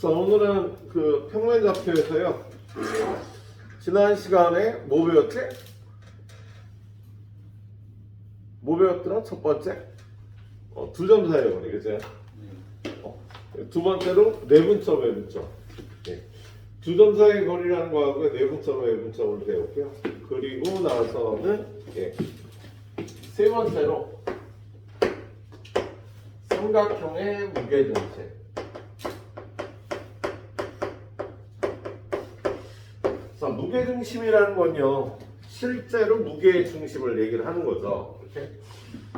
자, 오늘은 그 평면 좌표에서요. 지난 시간에 뭐 배웠지? 뭐 배웠더라? 첫 번째? 두 점 사이의 거리, 그치? 두 번째로 내분점, 외분점. 예. 두 점 사이의 거리라는 거하고 내분점, 외분점을 배웠고요. 그리고 나서는 세 번째로 삼각형의 무게중심. 자, 무게중심이라는 건요, 실제로 무게의 중심을 얘기를 하는 거죠. 이렇게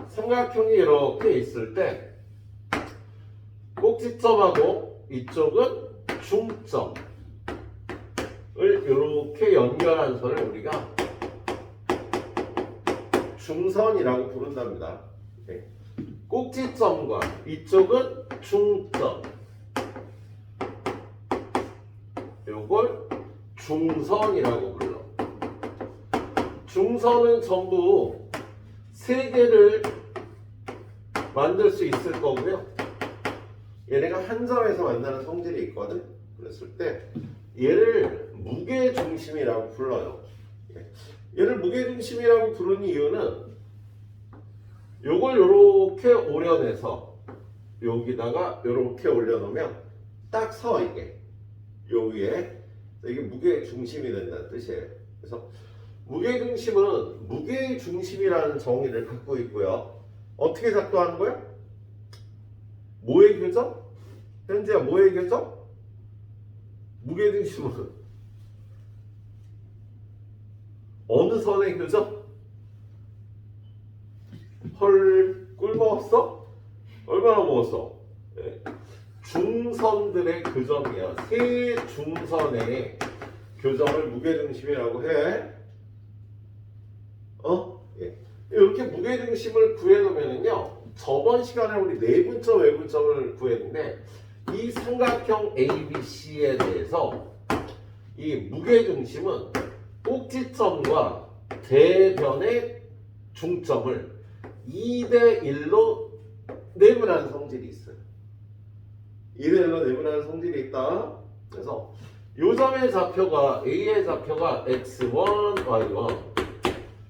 삼각형이 이렇게 있을 때 꼭지점하고 이쪽은 중점을 이렇게 연결한 선을 우리가 중선이라고 부른답니다. 꼭지점과 이쪽은 중점, 요걸 중선이라고 불러. 중선은 전부 세 개를 만들 수 있을 거고요. 얘네가 한 점에서 만나는 성질이 있거든. 그랬을 때 얘를 무게중심이라고 불러요. 얘를 무게중심이라고 부르는 이유는 요걸 요렇게 오려내서 여기다가 요렇게 올려놓으면 딱 서, 이게 요 위에. 이게 무게중심이 된다는 뜻이에요. 그래서 무게중심은 무게중심이라는 정의를 갖고 있고요. 어떻게 작동하는 거야? 뭐의 교점? 현재야 뭐의 교점? 무게중심은 어느 선의 교점? 헐, 꿀 먹었어? 얼마나 먹었어? 네. 중선들의 교점이야. 세 중선의 교점을 무게중심이라고 해. 예. 이렇게 무게중심을 구해놓으면요, 저번 시간에 우리 내분점, 외분점을 구했는데 이 삼각형 ABC에 대해서 이 무게중심은 꼭지점과 대변의 중점을 2대1로 내분하는 성질이 있어요. 2대1로 내분하는 성질이 있다. 그래서 요 점의 좌표가 A의 좌표가 x1, y1,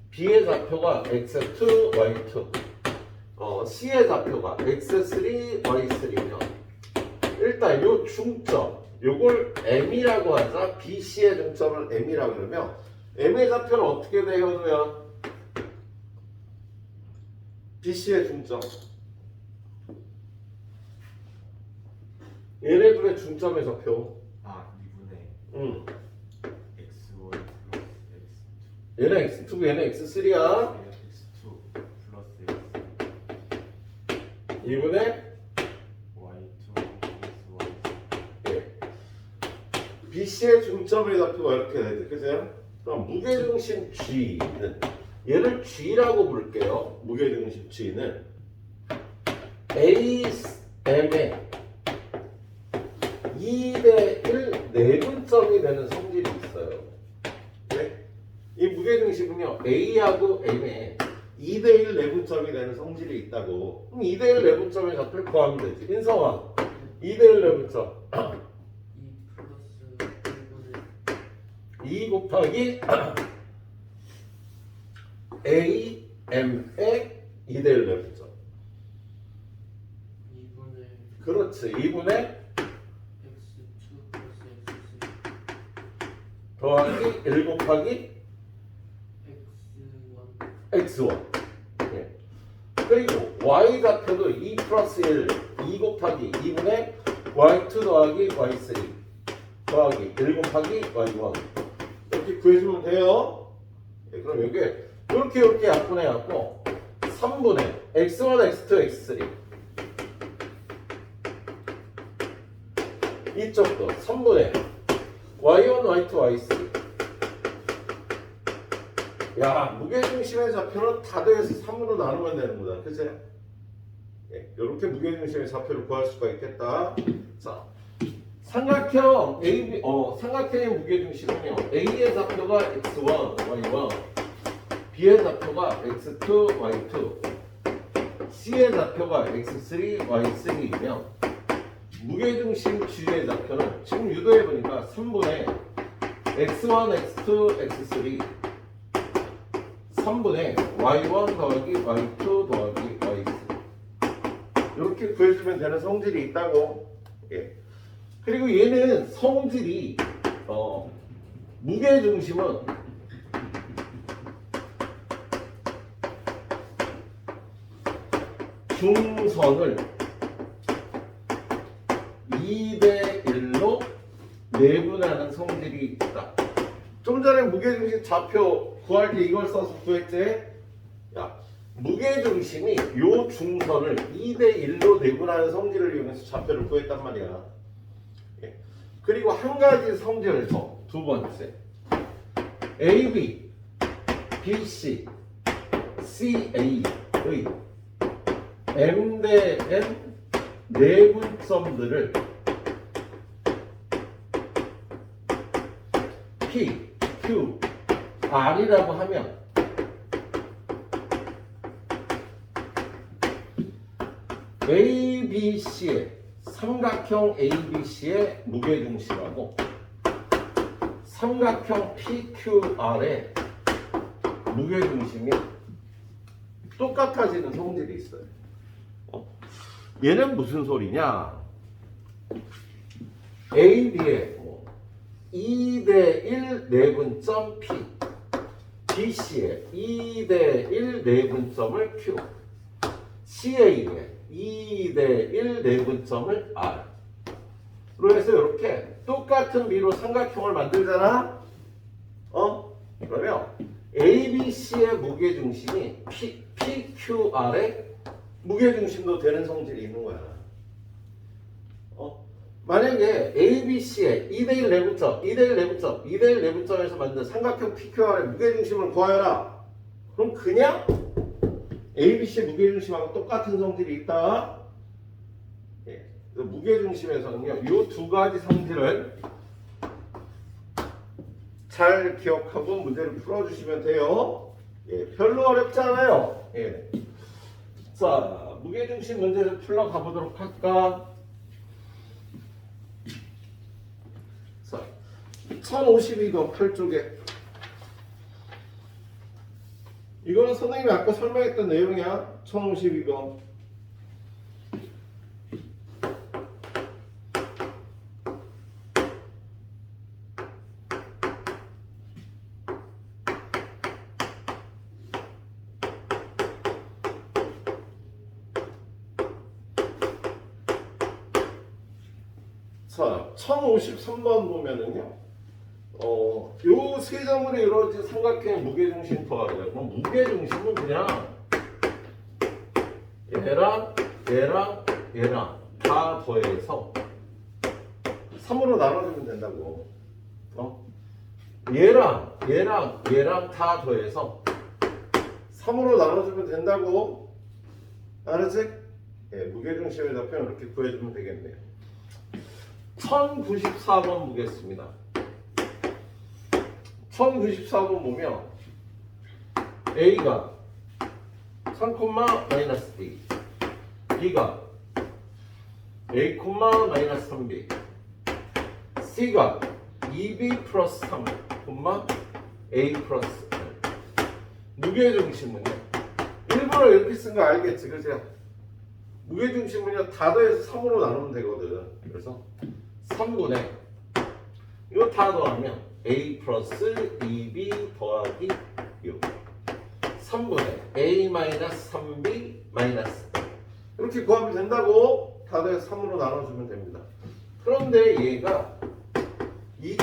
B의 좌표가 x2, y2, C의 좌표가 x3, y3면 일단 요 중점, 요걸 M이라고 하자. BC의 중점을 M이라고 그러면 M의 좌표는 어떻게 돼, 현우야? BC의 중점. 얘네들의 중점의 좌표. 2분의 x1 플러스 x2. 얘는 x2, 얘는 x3야. x2 플러스 x 2분의 y2 플러스 y3. 예. BC의 중점의 좌표가 이렇게 되죠. 그죠? 그럼 무게중심 G는 얘를 G라고 부를게요. 무게중심 G는 AM의 2대1 내분점이 되는 성질이 있어요. 네? 이 무게중심은요, A하고 M에 2대1 내분점이 되는 성질이 있다고. 그럼 2대1 내분점의 좌표를 구하면 되지. 인성아, 2대1 내분점 2 플러스 2 곱하기 AM의 2대1 내분점. 2분의 그렇지. 2분의 x2 플러스 x3 더하기 1 곱하기 x1 x1. 예. 그리고 y 좌표도 2 플러스 1, 2 곱하기 2분의 y2 더하기 y3 더하기 1 곱하기 y1. 이렇게 구해주면 돼요. 예, 그럼 이게 이렇게 약분해갖고 3분의 x1, x2, x3 이쪽도 3분의 y1, y2, y3. 야, 무게중심의 좌표는 다 더해서 3으로 나누면 되는 거다. 그치? 예, 이렇게 무게중심의 좌표를 구할 수가 있겠다. 자, 삼각형 AB, 삼각형의 무게중심은요, A의 좌표가 x1, y1, B의 좌표가 x2, y2, C의 좌표가 x3, y3이면 무게중심 주의 좌표는 지금 유도해보니까 3분의 x1, x2, x3 3분의 y1 더하기 y2 더하기 y3 이렇게 구해주면 되는 성질이 있다고. 예. 그리고 얘는 성질이 무게중심은 중선을 2대1로 내분하는 성질이 있다. 좀 전에 무게중심 좌표 구할 때 이걸 써서 구했지? 야, 무게중심이 요 중선을 2대1로 내분하는 성질을 이용해서 좌표를 구했단 말이야. 예. 그리고 한 가지 성질 더, 두 번째. AB, BC, CA의 M 대 N 내분점들을 P, Q, R이라고 하면 ABC의 삼각형 ABC의 무게중심하고 삼각형 PQR의 무게중심이 똑같아지는 성질이 있어요. 얘는 무슨 소리냐? AB의 2대1 내분점 P, BC의 2대1 내분점을 Q, CA의 2대1 내분점을 R로 해서 이렇게 똑같은 비로 삼각형을 만들잖아? 그러면 ABC의 무게중심이 PQR의 무게중심도 되는 성질이 있는 거야. 만약에 ABC의 2대1 내분점, 2대1 내분점, 2대1 내분점에서 만든 삼각형 PQR의 무게중심을 구하여라. 그럼 그냥 ABC의 무게중심하고 똑같은 성질이 있다. 예. 그래서 무게중심에서는요, 이 두 가지 성질을 잘 기억하고 문제를 풀어주시면 돼요. 예, 별로 어렵지 않아요. 예. 자, 무게중심 문제를 풀러 가보도록 할까? 자, 1052번 8쪽에 이거는 선생님이 아까 설명했던 내용이야. 1052번. 자, 1053번 보면은요, 요 세 점으로 이루어진 삼각형의 무게중심 더하래요. 그럼 무게중심은 그냥 얘랑 다 더해서 3으로 나눠주면 된다고. 얘랑 다 더해서 3으로 나눠주면 된다고. 알았지? 예, 무게중심의 좌표는 이렇게 구해주면 되겠네요. 1094번 보겠습니다. 1094번 보면 A가 3,-B, B가 A, -3B, C가 2B 플러스 3, A 플러스 1. 무게중심은요, 일부러 이렇게 쓴 거 알겠지, 그죠? 무게중심은요, 다 더해서 3으로 나누면 되거든. 그래서 3분의 이거 다 더하면 A 플러스 2B 더하기 6 3분의 A 마이너스 3B 마이너스 1 이렇게 구하면 된다고. 다 더해서 3으로 나눠주면 됩니다. 그런데 얘가 2,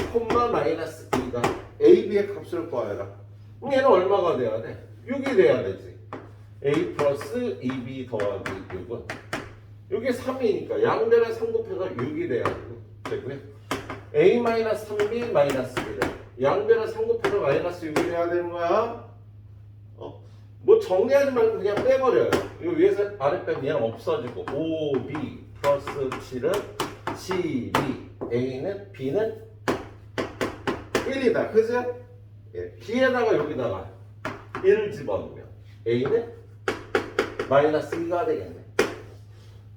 마이너스 2가 AB의 값을 구하여라. 그럼 얘는 얼마가 돼야 돼? 6이 돼야 되지. A 플러스 2B 더하기 6은 이게 3이니까 양변에 3 곱해서 6이 돼야 되고요. A 마이너스 3B 마이너스 1을 양변에 3 곱해서 마이너스 6이 돼야 되는 거야. 뭐 정리하지 말고 그냥 빼버려요. 이거 위에서 아래 빼면 그냥 없어지고 5B 플러스 7은 CB, A는 B는 1이다. 그죠? 예, B에다가 여기다가 1을 집어넣으면 A는 마이너스 2가 되겠네.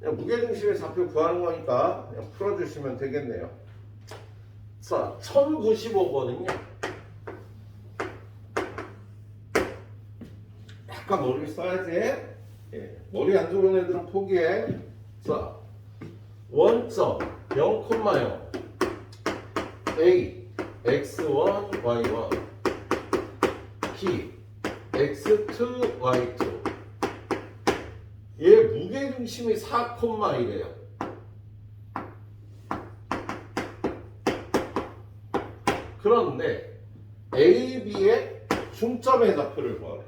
그냥 무게중심의 좌표 구하는 거니까 그냥 풀어주시면 되겠네요. 자, 1095번은요. 약간 머리를 써야지. 예, 머리 안 좋은 애들은 포기해. 자, 원점 0,0 A x1 y1 B x2 y2 얘 무게중심이 4,1이래요. 그런데 A, B의 중점의 좌표를 구하래.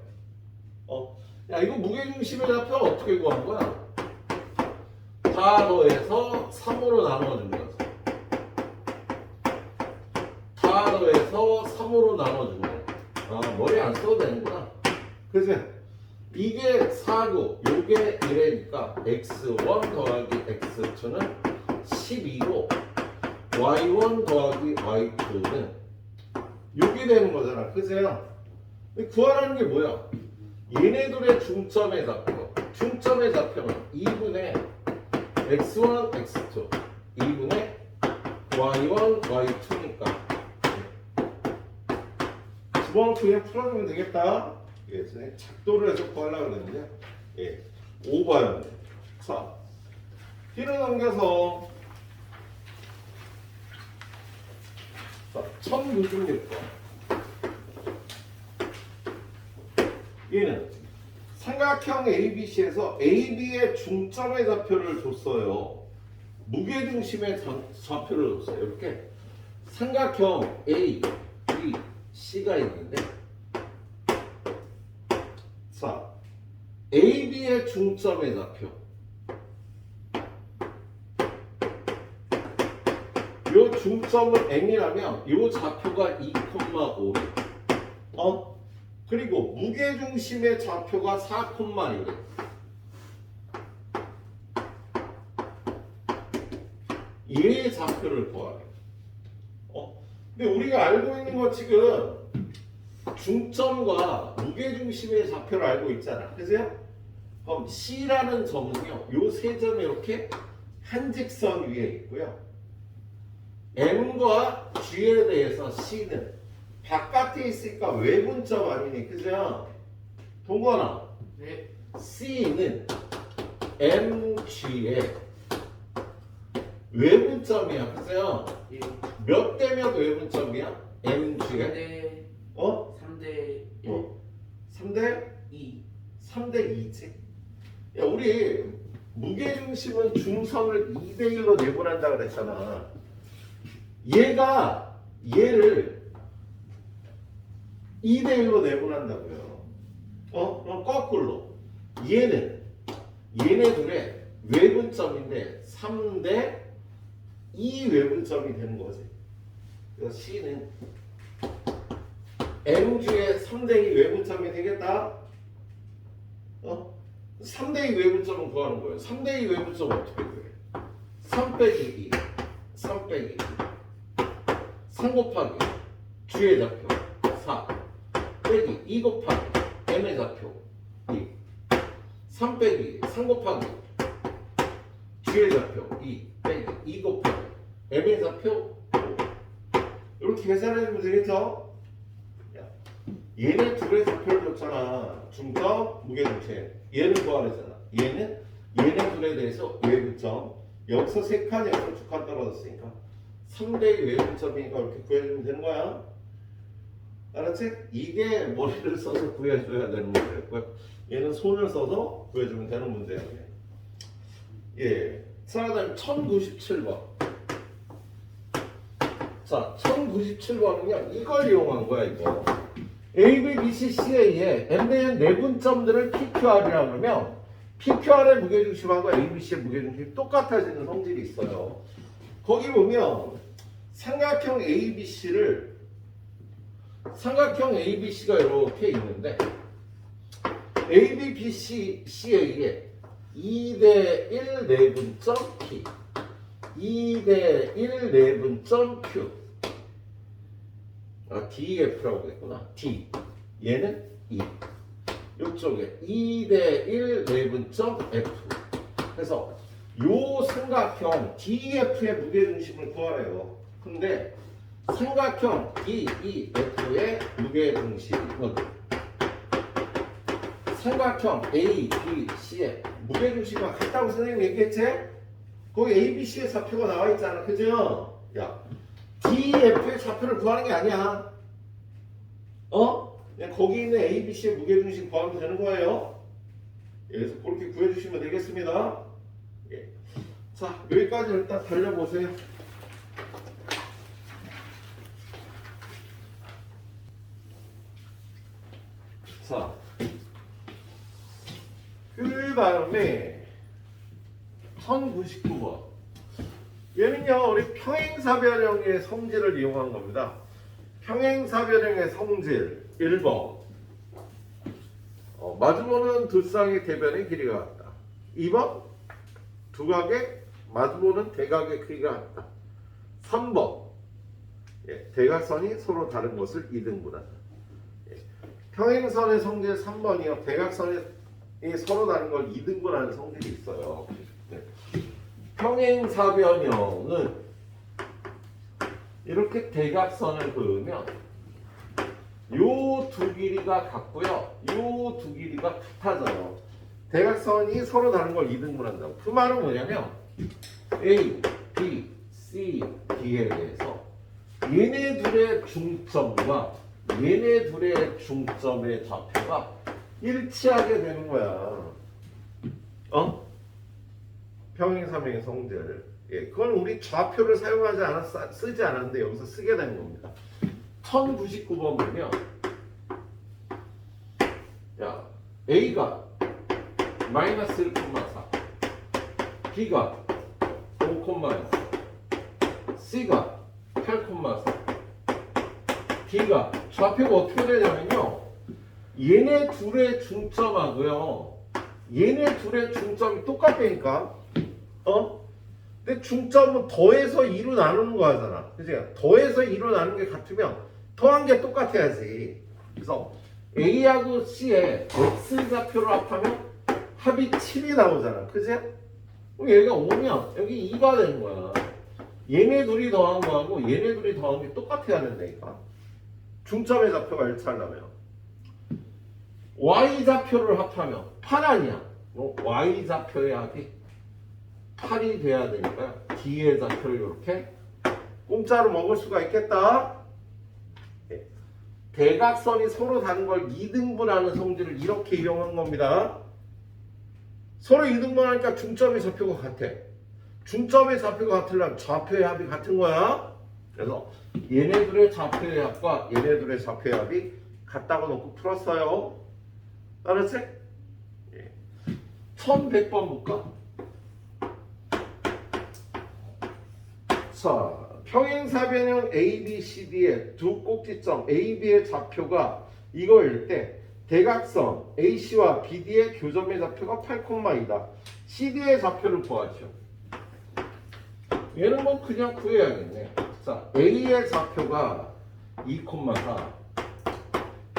야, 이거 무게중심의 좌표 어떻게 구한 거야? 다 더해서 3으로 나눠주면서 다 더해서 3으로 나눠주면 머리 안 써도 되는구나. 그치? 이게 4고 요게 1이니까 x1 더하기 x2는 12고 y1 더하기 y2는 요게 되는 거잖아. 그죠? 구하라는 게 뭐야? 얘네들의 중점의 좌표. 중점의 좌표는 2분의 x1, x2 2분의 y1, y2니까 9번 그냥 풀어주면 되겠다. 예, 선생님 작도를 해서 구하려고 그랬는데 예, 5번. 자, 뒤로 넘겨서 자, 1096번. 얘는 삼각형 ABC에서 AB의 중점의 좌표를 줬어요. 무게중심의 좌표를 줬어요. 이렇게 삼각형 A, B, C가 있는데 자, AB의 중점의 좌표 요 중점은 M이라면 요 좌표가 2,5래. 그리고 무게중심의 좌표가 4,1. 얘의 좌표를 구하래. 근데 우리가 알고 있는 거 지금 중점과 무게중심의 좌표를 알고 있잖아. 그죠? 그럼 C라는 점은요, 요 세 점이 이렇게 한 직선 위에 있고요. M과 G에 대해서 C는 바깥에 있으니까 외분점 아니니, 그죠? 동건아, 네. C는 MG의 외분점이야, 그죠? 예. 몇 대 몇 외분점이야? MG의? 3대 3대 1 3대? 2 3대 2지. 야, 우리 무게중심은 중성을 2대1로 내분한다 그랬잖아. 얘가 얘를 2대1로 내분한다고요. 그럼 거꾸로 얘는 얘네 둘의 외분점인데 3대 2 외분점이 되는 거지. 그래서 C는 MG의 3대 2 외분점이 되겠다. 3대 2 외분점은 구하는 거예요. 3대 2 외분점 어떻게 구해? 3 빼기 2 3 빼기 2 3 곱하기 G의 좌표 4 빼기 2 곱하기 M의 좌표 2 3 빼기 3 곱하기 G의 좌표 2 빼기 2 곱하기 M의 좌표 5 이렇게 계산해주면 되겠죠? 얘네 둘의 좌표를 줬잖아. 중점, 무게중심. 얘는 구하랬잖아. 얘는 얘네 둘에 대해서 외분점. 여기서 3칸, 여기서 2칸 떨어졌으니까 3대2 외분점이니까 이렇게 구해주면 되는 거야. 알았지? 이게 머리를 써서 구해줘야 되는 문제였고요. 얘는 손을 써서 구해주면 되는 문제예요. 예. 자, 다음 1097번. 자, 1097번은요, 이걸 이용한 거야, 이거. A, B, B, C, C의 M대의 내분점들을 PQR이라고 그러면 PQR의 무게중심하고 A, B, C의 무게중심이 똑같아지는 성질이 있어요. 거기 보면 삼각형 A, B, C를 삼각형 A, B, C가 이렇게 있는데 A, B, B, C, C의 2대1 내분점 P 2대1 내분점 Q DF라고 됐구나. D 얘는 E 이쪽에 2대1 내분점 F. 그래서 요 삼각형 DEF의 무게중심을 구하래요. 근데 삼각형 DEF의 무게중심은 삼각형 ABC의 무게중심과 같다고 선생님이 얘기했지? 거기 ABC의 좌표가 나와 있잖아. 그죠? 야, DEF의 좌표를 구하는 게 아니야. 그냥 거기 있는 ABC의 무게중심 구하면 되는 거예요. 그래서 그렇게 구해주시면 되겠습니다. 예. 자, 여기까지 일단 달려보세요. 자, 그 다음에 1099번. 얘는요, 우리 평행사변형의 성질을 이용한 겁니다. 평행사변형의 성질 1번. 마주보는 두 쌍의 대변의 길이가 같다. 2번. 두각의 마주보는 대각의 크기가 같다. 3번. 대각선이 서로 다른 것을 이등분한다. 평행선의 성질 3번이요. 대각선이 서로 다른 걸 이등분하는 성질이 있어요. 평행사변형은 이렇게 대각선을 그으면 요 두 길이가 같고요. 요 두 길이가 같아져요. 대각선이 서로 다른 걸 이등분한다고. 그 말은 뭐냐면 A, B, C, D에 대해서 얘네 둘의 중점과 얘네 둘의 중점의 좌표가 일치하게 되는 거야. 평행사변의 성질. 그건 우리 좌표를 사용하지 쓰지 않았는데 여기서 쓰게 되는 겁니다. 1099번 보면 야, A가 마이너스 1,4, B가 5,6, C가 8,4, D가 좌표가 어떻게 되냐면요. 얘네 둘의 중점하고요. 얘네 둘의 중점이 똑같다니까. 근데 중점은 더해서 2로 나누는 거잖아. 그치? 더해서 2로 나누는 게 같으면 더한 게 똑같아야지. 그래서 A하고 C의 X 좌표를 합하면 합이 7이 나오잖아. 그치? 그럼 얘가 5면 여기 2가 되는 거야. 얘네 둘이 더한 거하고 얘네 둘이 더한 게 똑같아야 된다니까. 중점의 좌표가 일치하려면. Y 좌표를 합하면 8 아니야. Y 좌표의 합이 8이 돼야 되니까 D의 좌표를 이렇게 공짜로 먹을 수가 있겠다. 대각선이 서로 다른 걸 이등분하는 성질을 이렇게 이용한 겁니다. 서로 이등분하니까 중점의 좌표가 같아. 중점의 좌표가 같으려면 좌표의 합이 같은 거야. 그래서 얘네들의 좌표의 합과 얘네들의 좌표의 합이 같다고 놓고 풀었어요. 알았지? 1100번 볼까? 자, 평행사변형 ABCD의 두 꼭지점 AB의 좌표가 이거일 때 대각선 AC와 BD의 교점의 좌표가 8,2다. CD의 좌표를 구하죠. 얘는 뭐 그냥 구해야겠네. 자, A의 좌표가 2,4,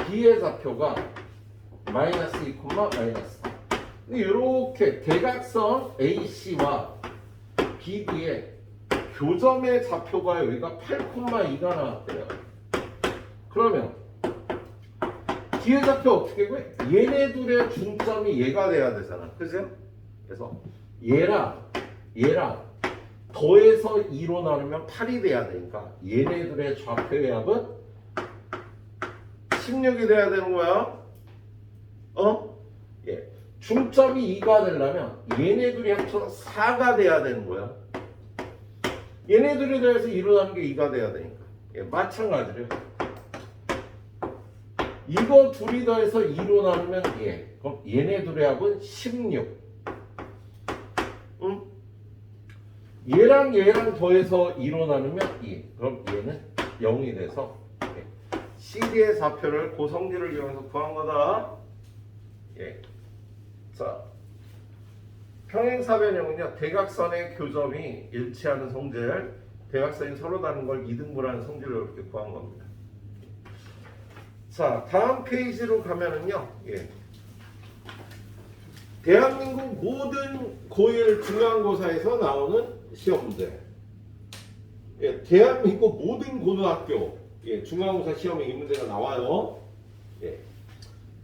B의 좌표가 마이너스 2, 마이너스 4. 이렇게 대각선 AC와 BD의 교점의 좌표가 여기가 8,2가 나왔대요. 그러면 D의 좌표 어떻게 구해? 얘네 둘의 중점이 얘가 돼야 되잖아. 그죠? 그래서 얘랑 더해서 2로 나누면 8이 돼야 되니까 얘네 둘의 좌표의 합은 16이 돼야 되는 거야. 중점이 2가 되려면 얘네 둘이 합쳐서 4가 돼야 되는 거야. 얘네 둘이 더해서 2로 나누는 게 2가 돼야 되니까. 마찬가지로 이거 둘이 더해서 2로 나누면 그럼 얘네 둘의 합은 16. 얘랑 더해서 2로 나누면 2. 그럼 얘는 0이 돼서 CD의 좌표를 고성질을 이용해서 구한 거다. 자, 평행사변형은요, 대각선의 교점이 일치하는 성질, 대각선이 서로 다른 걸 이등분하는 성질을 이렇게 구한 겁니다. 자, 다음 페이지로 가면은요, 대한민국 모든 고1 중간고사에서 나오는 시험 문제. 예, 대한민국 모든 고등학교 중간고사 시험에 이 문제가 나와요. 예.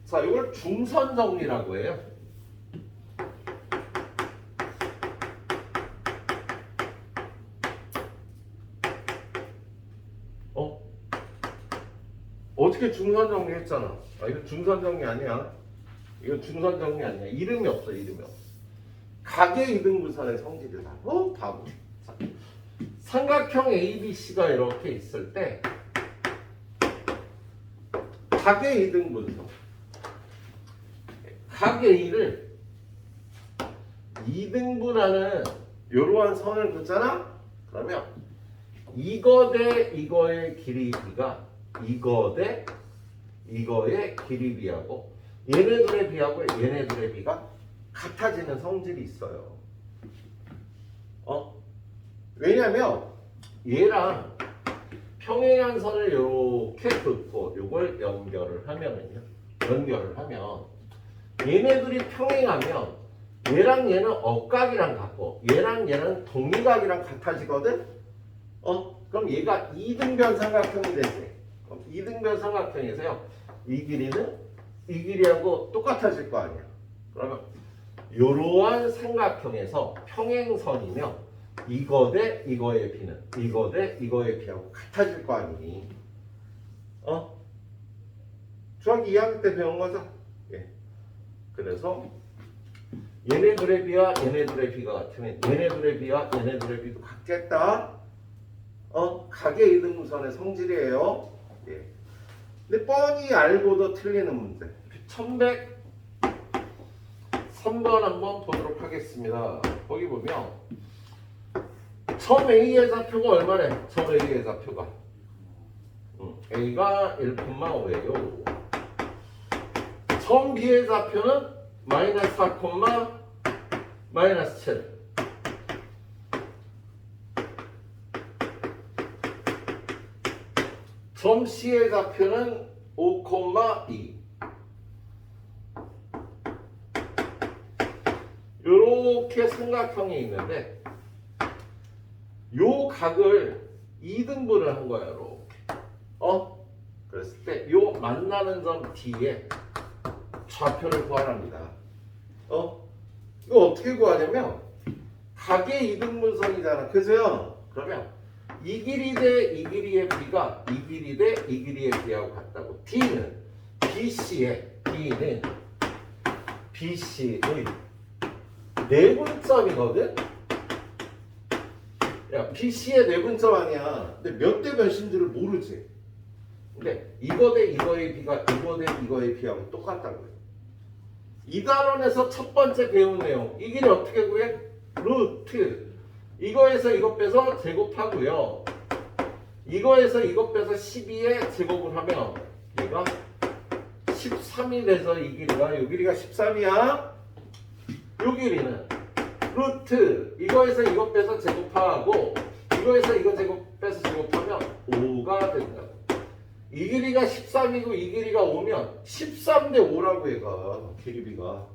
자, 이걸 중선 정리라고 해요. 어떻게 중선 정리했잖아. 아, 이거 중선 정리 아니야. 이거 중선 정리 아니야. 이름이 없어, 이름이 없어. 가계 이등분선의 성질이다. 바보. 자, 삼각형 ABC가 이렇게 있을 때 가계 이등분선. 가계 1을 2등분하는 이러한 선을 긋잖아? 그러면 이거 대 이거의 길이 b가 이거 대 이거의 길이 b하고 얘네들의 b하고 얘네들의 b가 같아지는 성질이 있어요. 왜냐면 얘랑 평행한 선을 이렇게 긋고 이걸 연결을 하면 얘네들이 평행하면 얘랑 얘는 억각이랑 같고 얘랑 얘는 동리각이랑 같아지거든? 그럼 얘가 이등변 삼각형이 되지. 그럼 이등변 삼각형에서요 이 길이는 이 길이하고 똑같아질 거 아니야. 그러면 이러한 삼각형에서 평행선이면 이거 대 이거의 b는 이거 대 이거의 b하고 같아질 거 아니니. 중학교 2학년 때 배운 거죠? 예. 그래서 얘네들의 b와 얘네들의 b가 같으면 얘네들의 b와 얘네들의 b도 같겠다. 가계 이등분선의 성질이에요. 예. 근데 뻔히 알고도 틀리는 문제. 1103번 한번 보도록 하겠습니다. 거기 보면 점 A의 좌표가 얼마래? 점 A의 좌표가 A가 1,5예요. 점 B의 좌표는 마이너스 4, 마이너스 7. 점 C의 좌표는 5,2. 이렇게 삼각형이 있는데 요 각을 2등분을 한 거야. 이렇게. 그랬을 때 요 만나는 점 D에 좌표를 구하랍니다. 이거 어떻게 구하냐면 가계 2등분선이잖아. 그죠? 그러면 이 길이 대 이 길이의 b가 이 길이 대 이 길이의 b하고 같다고. B는 BC의 내분점이거든? 야, BC의 내분점 아니야. 근데 몇 대 몇인지를 모르지. 근데 이거 대 이거의 b가 이거 대 이거의 b하고 똑같다고요. 이 단원에서 첫 번째 배운 내용. 이 길이 어떻게 구해? 루트. 이거에서 이것 빼서 제곱하고요. 이거에서 이것 빼서 12에 제곱을 하면 얘가 13이 돼서 이 길이가 이 길이가 13이야. 이 길이는 루트 이거에서 이것 빼서 제곱하고 이거에서 이거 제곱 빼서 제곱하면 5가 된다고. 이 길이가 13이고 이 길이가 5면 13 대 5라고 얘가 길이비가.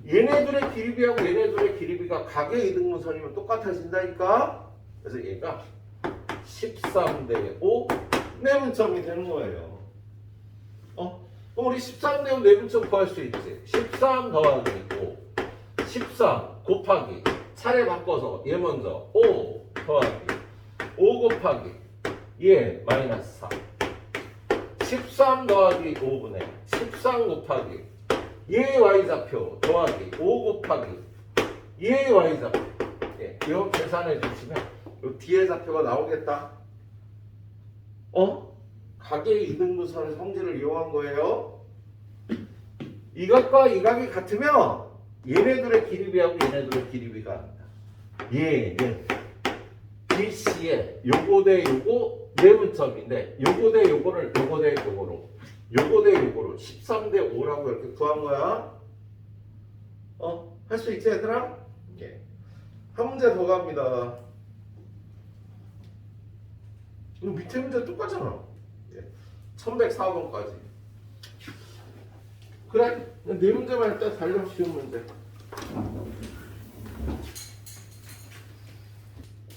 얘네들의 길이비하고 얘네들의 길이비가 가계 이등분선이면 똑같아진다니까. 그래서 얘가 13 대 5 내분점이 되는 거예요. 그럼 우리 13 대 5 내분점 구할 수 있지. 13 더하기 5 13 곱하기 차례 바꿔서 얘 먼저 5 더하기 5 곱하기 얘 마이너스 4 13 더하기 5분의 13 곱하기 얘의 y좌표 더하기 5 곱하기 얘의 y좌표. 이거 계산해 주시면 요 뒤에 좌표가 나오겠다. 가계 이등분선의 성질을 이용한 거예요. 이각과 이각이 같으면 얘네들의 길이비하고 얘네들의 길이비가 합니다. 얘는 BC의 요거 대 요거 내분점인데 요거 대 요거를 요거 대 요거로 요거 대 요거로 13 대 5라고 이렇게 구한 거야. 할 수 있지 얘들아? 예. 한 문제 더 갑니다. 이거 밑에 문제 똑같잖아. 1104번까지. 그래, 네 문제만 일단 달려. 쉬운 문제.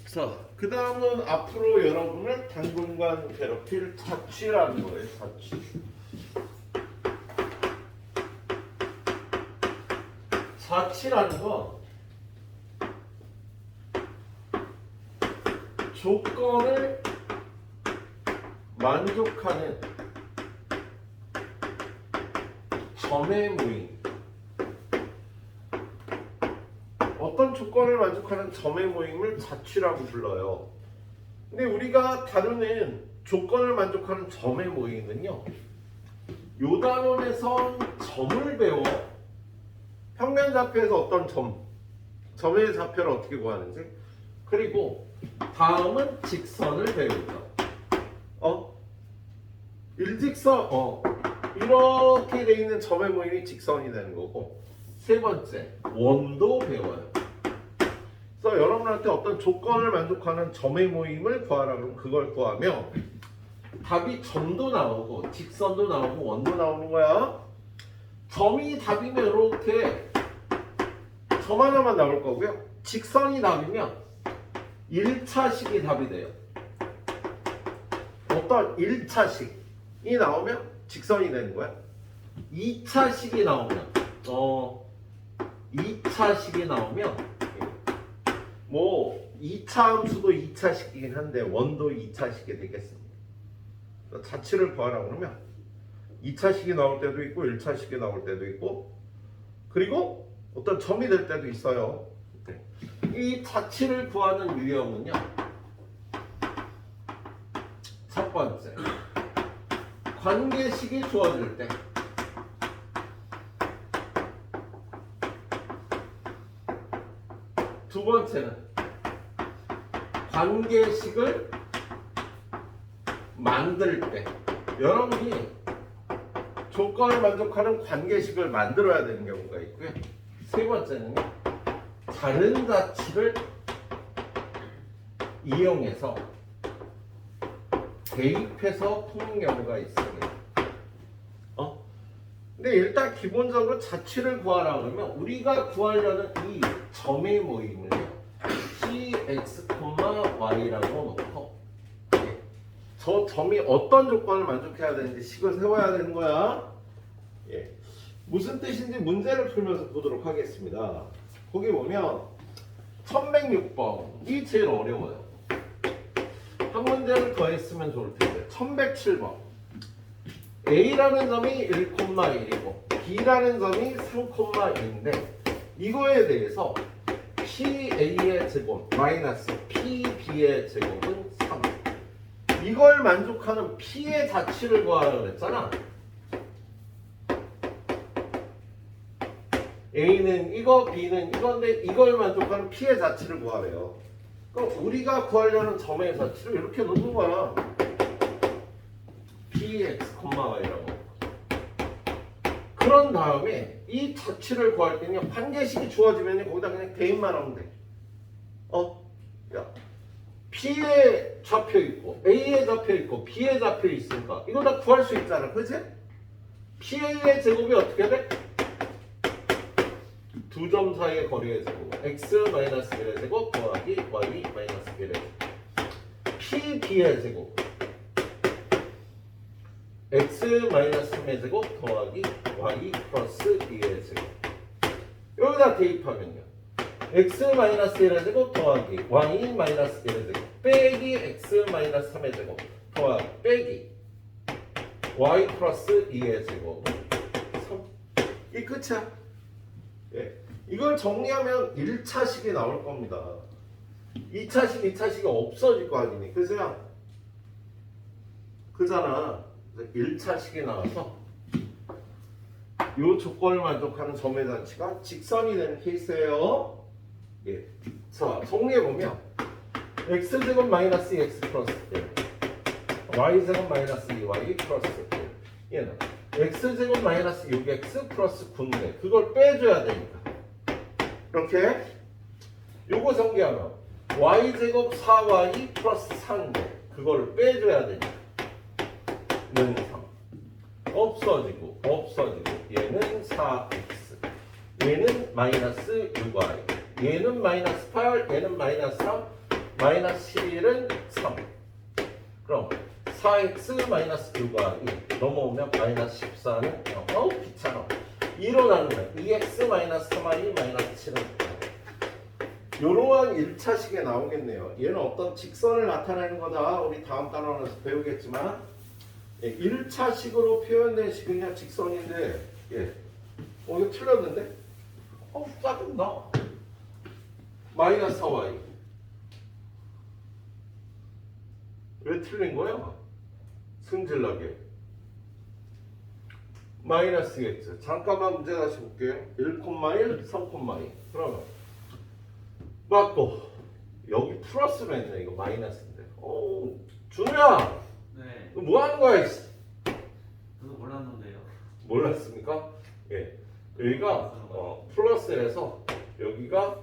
자, 그 다음은 앞으로 여러분을 당분간 괴롭힐 자취라는 거예요. 자취. 자취라는 건 조건을 만족하는 점의 모임. 어떤 조건을 만족하는 점의 모임을 자취라고 불러요. 근데 우리가 다루는 조건을 만족하는 점의 모임은요, 요 단원에서 점을 배워 평면좌표에서 어떤 점의 좌표를 어떻게 구하는지, 그리고 다음은 직선을 배우죠. 일직선, 이렇게 돼 있는 점의 모임이 직선이 되는 거고, 세 번째, 원도 배워요. 그래서 여러분한테 어떤 조건을 만족하는 점의 모임을 구하라 그러면 그걸 구하면 답이 점도 나오고 직선도 나오고 원도 나오는 거야. 점이 답이면 이렇게 점 하나만 나올 거고요. 직선이 답이면 1차식이 답이 돼요. 어떤 1차식이 나오면 직선이 되는 거야. 2차식이 나오면 2차식이 나오면 뭐 2차 함수도 2차식이긴 한데 원도 2차식이 되겠습니다. 자취를 구하라 그러면 2차식이 나올 때도 있고 1차식이 나올 때도 있고, 그리고 어떤 점이 될 때도 있어요. 이 자취를 구하는 유형은요, 첫 번째, 관계식이 주어질 때, 두 번째는 관계식을 만들 때, 여러분이 조건을 만족하는 관계식을 만들어야 되는 경우가 있고요. 세 번째는 다른 자취를 이용해서 대입해서 푸는 경우가 있습니다. 근데 일단 기본적으로 자취를 구하라 그러면 우리가 구하려는 이 점의 모임을요, cx, y라고 놓고 저 점이 어떤 조건을 만족해야 되는지 식을 세워야 되는 거야. 무슨 뜻인지 문제를 풀면서 보도록 하겠습니다. 거기 보면 1106번이 제일 어려워요. 한 문제를 더 했으면 좋을 텐데 1107번. A라는 점이 1,1이고 B라는 점이 3,1인데 이거에 대해서 PA의 제곱 마이너스 PB의 제곱은 3. 이걸 만족하는 P의 자취를 구하라고 그랬잖아. A는 이거, B는 이건데 이걸 만족하는 P의 자취를 구하래요. 그럼 우리가 구하려는 점의 자취를 이렇게 놓는 거야. Px, Y라고. 그런 다음에 이 자취를 구할 때는 관계식이 주어지면 거기다 그냥 대입만 하면 돼. 야, P의 좌표 있고 A의 좌표 있고 B의 좌표 있으니까 이거 다 구할 수 있잖아, 그치? PA의 제곱이 어떻게 돼? 두 점 사이의 거리의 제곱 x-1의 제곱 더하기 y-1의 제곱. PB의 제곱 x-3의 제곱 더하기 y 플러스 2의 제곱. 여기다 대입하면요, x-1의 제곱 더하기 y-1의 제곱 빼기 x-3의 제곱 더하기 빼기 y 플러스 2의 제곱 3. 이 끝이야. 이걸 정리하면 1차식이 나올 겁니다. 2차식, 2차식이 없어질 거 아니니. 그래서 그잖아. 1차식이 나와서 이 조건을 만족하는 점의 자취가 직선이 되는 케이스예요. 자, 정리해보면 x제곱 마이너스 2x 플러스 1, y제곱 마이너스 2y 플러스 1. 얘는 x제곱 마이너스 6x 플러스 9인데 그걸 빼줘야 되니까 이렇게 요거 전개하면 y제곱 4y 플러스 4인데 그걸 빼줘야 되니까 는 3. 없어지고 얘는 4x 얘는 마이너스 6y 얘는 마이너스 8 얘는 마이너스 3 마이너스 11은 3 그럼 4x 마이너스 6y 넘어오면 마이너스 14는 0 어우 귀찮아 2로 나누면 2x 마이너스 3y 마이너스 7은 0 요러한 1차식에 나오겠네요. 얘는 어떤 직선을 나타내는 거다. 우리 다음 단원에서 배우겠지만 1차식으로 표현된 식은요 직선인데 이거 틀렸는데? 짜증나. 마이너스 4y 왜 틀린 거야? 승질나게 마이너스 x 잠깐만 문제 다시 볼게요. 1,1 3,2 그러면 맞고 여기 플러스로 했네. 이거 마이너스인데 준우야 네. 너 뭐 하는 거야? 저도 몰랐는데요. 몰랐습니까? 예 여기가 플러스에서 여기가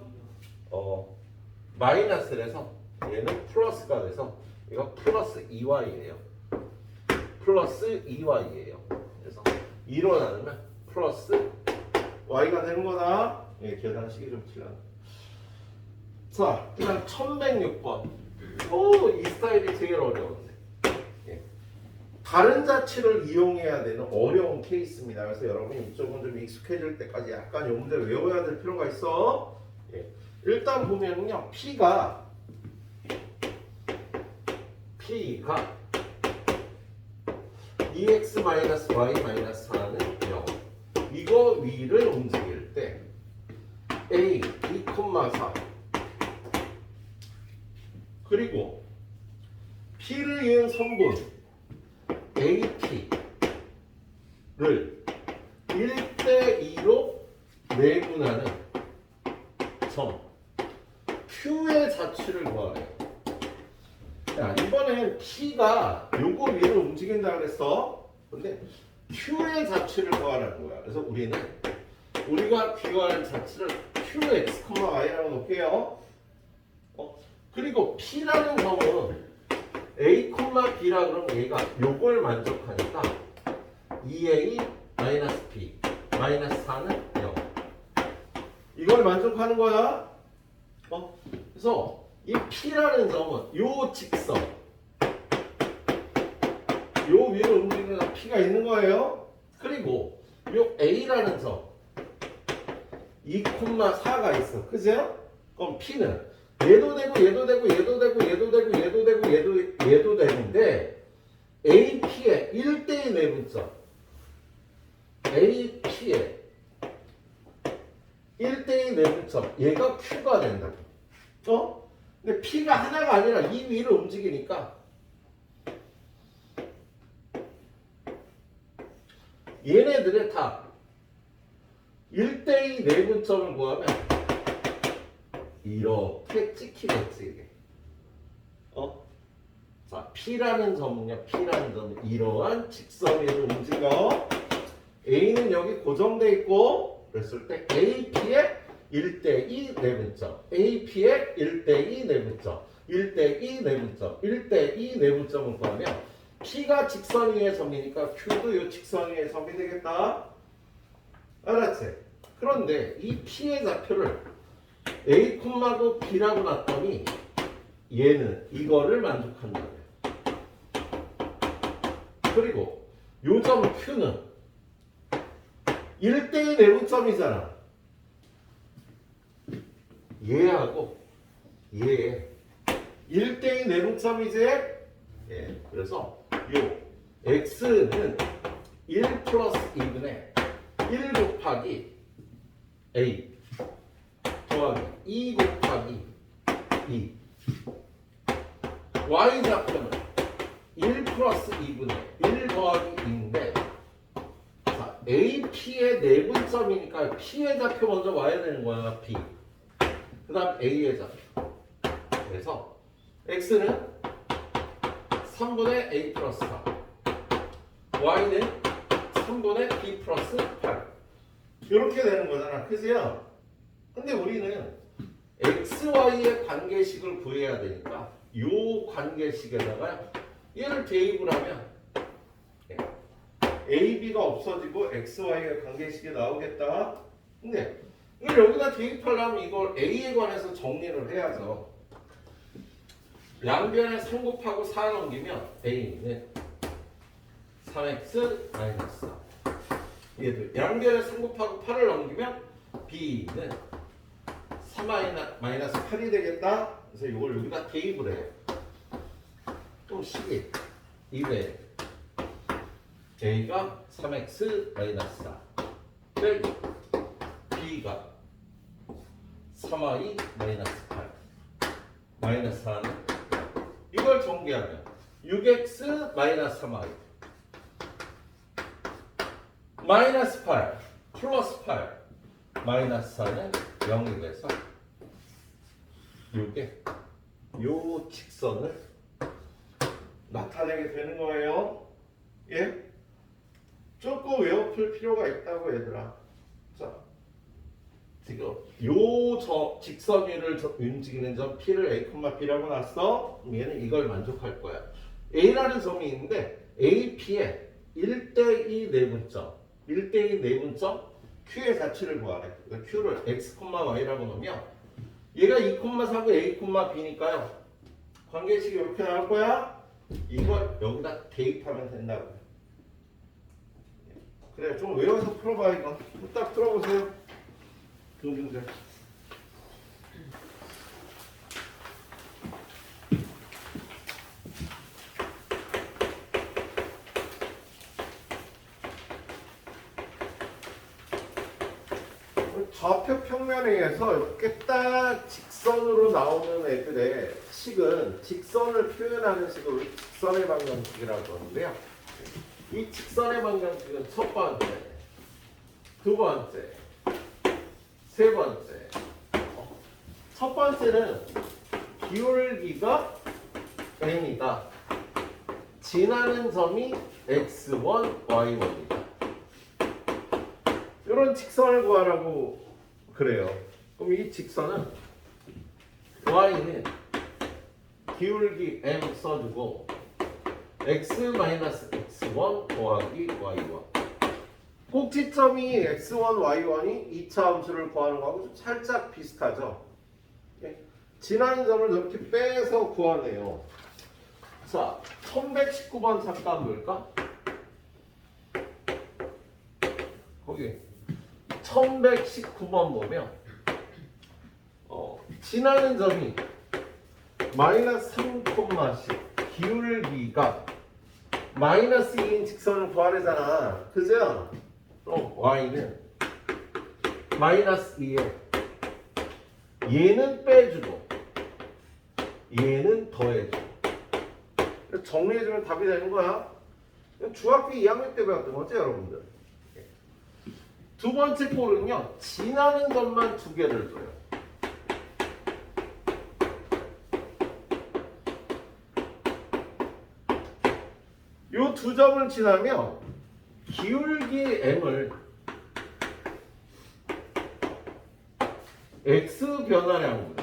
마이너스에서 얘는 플러스가 돼서 이거 플러스 2y예요. 플러스 2y예요. 그래서 2로 나누면 플러스 y가 되는 거다. 예, 계산식이 좀 틀렸네. 자, 그다음 1106번. 이 스타일이 제일 어려운데. 예. 다른 자취를 이용해야 되는 어려운 케이스입니다. 그래서 여러분이 이쪽은 좀 익숙해질 때까지 약간 이 문제 외워야 될 필요가 있어. 예. 일단 보면요, P가 2x-y-4는 0 이거 위를 움직일 때 a 2,4 그리고 P를 이은 선분 AP를 1대2로 내분하는 점 Q의 자취를 구하래요. 자, 이번엔 P가 요거 위로 움직인다 그랬어. 근데 Q의 자취를 구하라는 거야. 그래서 우리가 구할 자취를 QX, Y라고 놓을게요. 그리고 P라는 점은 A, B라 그러면 얘가 요걸 만족하니까 2A 마이너스 B 마이너스 4는 0 이걸 만족하는 거야. 그래서 이 P라는 점은 요 직선 요 위로 움직이는 P가 있는 거예요. 그리고 요 A라는 점 2,4가 있어. 그죠? 그럼 P는 얘도 되고 얘도 되고 얘도 되고 얘도 되고 얘도 되고 얘도 되는데 AP의 1대2 내분점 AP의 1대2 내분점 얘가 Q가 된다고. 근데 P가 하나가 아니라 이 위로 움직이니까 얘네들의 다 1대2 내분점을 구하면 이렇게 찍히겠지 이게. 자, P라는 점은요. P라는 점은 이러한 직선 위로 움직여. A는 여기 고정돼 있고 그랬을 때 AP의 1대2 내분점 AP의 1대2 내분점 1대2 내분점 1대2 내분점을 구하면 P가 직선 위의 점이니까 Q도 이 직선 위의 점이 되겠다. 알았지? 그런데 이 P의 좌표를 A, 도 B라고 놨더니 얘는 이거를 만족한다고요. 그리고 요 점 Q는 1대2 내분점이잖아. 얘하고 얘 1대2 내분점이지? 예. 그래서 요 x는 1 플러스 2분의 1 곱하기 a 더하기 2 곱하기 2 y 좌표는 1 플러스 2분의 1 더하기 2인데 자, AP의 내분점이니까 P의 좌표 먼저 와야 되는 거야. P 그 다음 A의 좌표. 그래서 X는 3분의 A 플러스 4 Y는 3분의 B 플러스 8 이렇게 되는 거잖아. 그죠? 근데 우리는 XY의 관계식을 구해야 되니까 요 관계식에다가 얘를 대입을 하면 A, B가 없어지고 X, Y가 관계식이 나오겠다. 근데 이걸 여기다 대입하려면 이걸 A에 관해서 정리를 해야죠. 양변에 3 곱하고 4 넘기면 A는 3X 마이너스 4. 얘도 양변에 3 곱하고 8을 넘기면 B는 3 마이너스 8이 되겠다. 그래서 이걸 여기다 대입을 해요. 또 식이 2배 A가 3X 마이너스 4 빼기 B가 3Y 마이너스 8 마이너스 4는 이걸 전개하면 6X 마이너스 3Y 마이너스 8 플러스 8 마이너스 4는 0이 돼서 요게 요 직선을 나타내게 되는 거예요. 예? 조금 외워풀 필요가 있다고 얘들아. 자, 지금 요 직선 위를 움직이는 점 P를 A, B라고 놨어. 얘는 이걸 만족할 거야. A라는 점이 있는데 A, P의 1대2 내분점 1대2 내분점 Q의 자취를 구하래. 그러니까 Q를 X, Y라고 놓으면 얘가 2,4고 A, B니까요. 관계식이 이렇게 나올 거야. 이걸 여기다 대입하면 된다고. 그래, 좀 외워서 풀어봐. 이거 딱 풀어보세요. 동중들. 좌표 평면에 의해서 이렇게 딱 직선으로 나오는 애들의 식은 직선을 표현하는 식으로 직선의 방정식이라고 하는데요. 이 직선의 방정식은 첫 번째, 두 번째, 세 번째. 첫 번째는 기울기가 n이다. 지나는 점이 x1, y1이다. 이런 직선을 구하라고 그래요. 그럼 이 직선은 y는 기울기 m 써주고 x-x1 더하기 y1 꼭지점이 x1, y1이 2차 함수를 구하는 거하고 좀 살짝 비슷하죠. 지나는 점을 이렇게 빼서 구하네요. 자, 1119번 잠깐 볼까? 거기 1119번 보면 지나는 점이 마이너스 3,10 기울기가 마이너스 2인 직선을 구하래잖아. 그죠? y는 마이너스 2에 얘는 빼주고 얘는 더해주고 정리해주면 답이 되는 거야. 중학교 2학년 때 배웠던 거죠, 여러분들? 두 번째 꼴은요, 지나는 점만 두 개를 줘요. 요 두 점을 지나면 기울기 m을 x 변화량분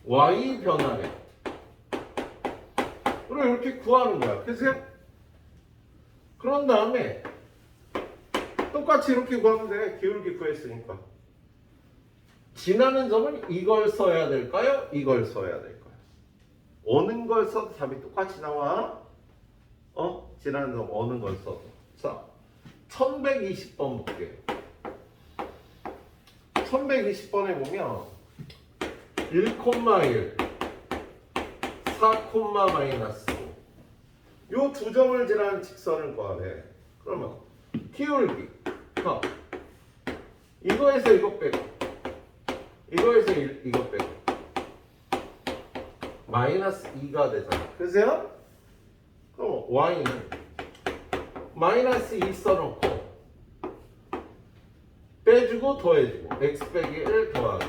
y 변화량 으로 이렇게 구하는 거야. 그래서 그런 다음에 똑같이 이렇게 구하면 돼. 기울기 구했으니까. 지나는 점은 이걸 써야 될까요? 이걸 써야 될까요? 어느 걸 써도 답이 똑같이 나와. 지나는 점 어느 걸 써도. 자, 1120번 볼게요. 1120번에 보면 1,1 4, 마이너스 요 두 점을 지나는 직선을 구하래. 그러면 기울기 이거에서 이거 빼고 이거에서 이거 빼고 마이너스 2가 되잖아. 그래서요? 그럼 y는 마이너스 2 써놓고 빼주고 더해주고 x 빼기 1 더하기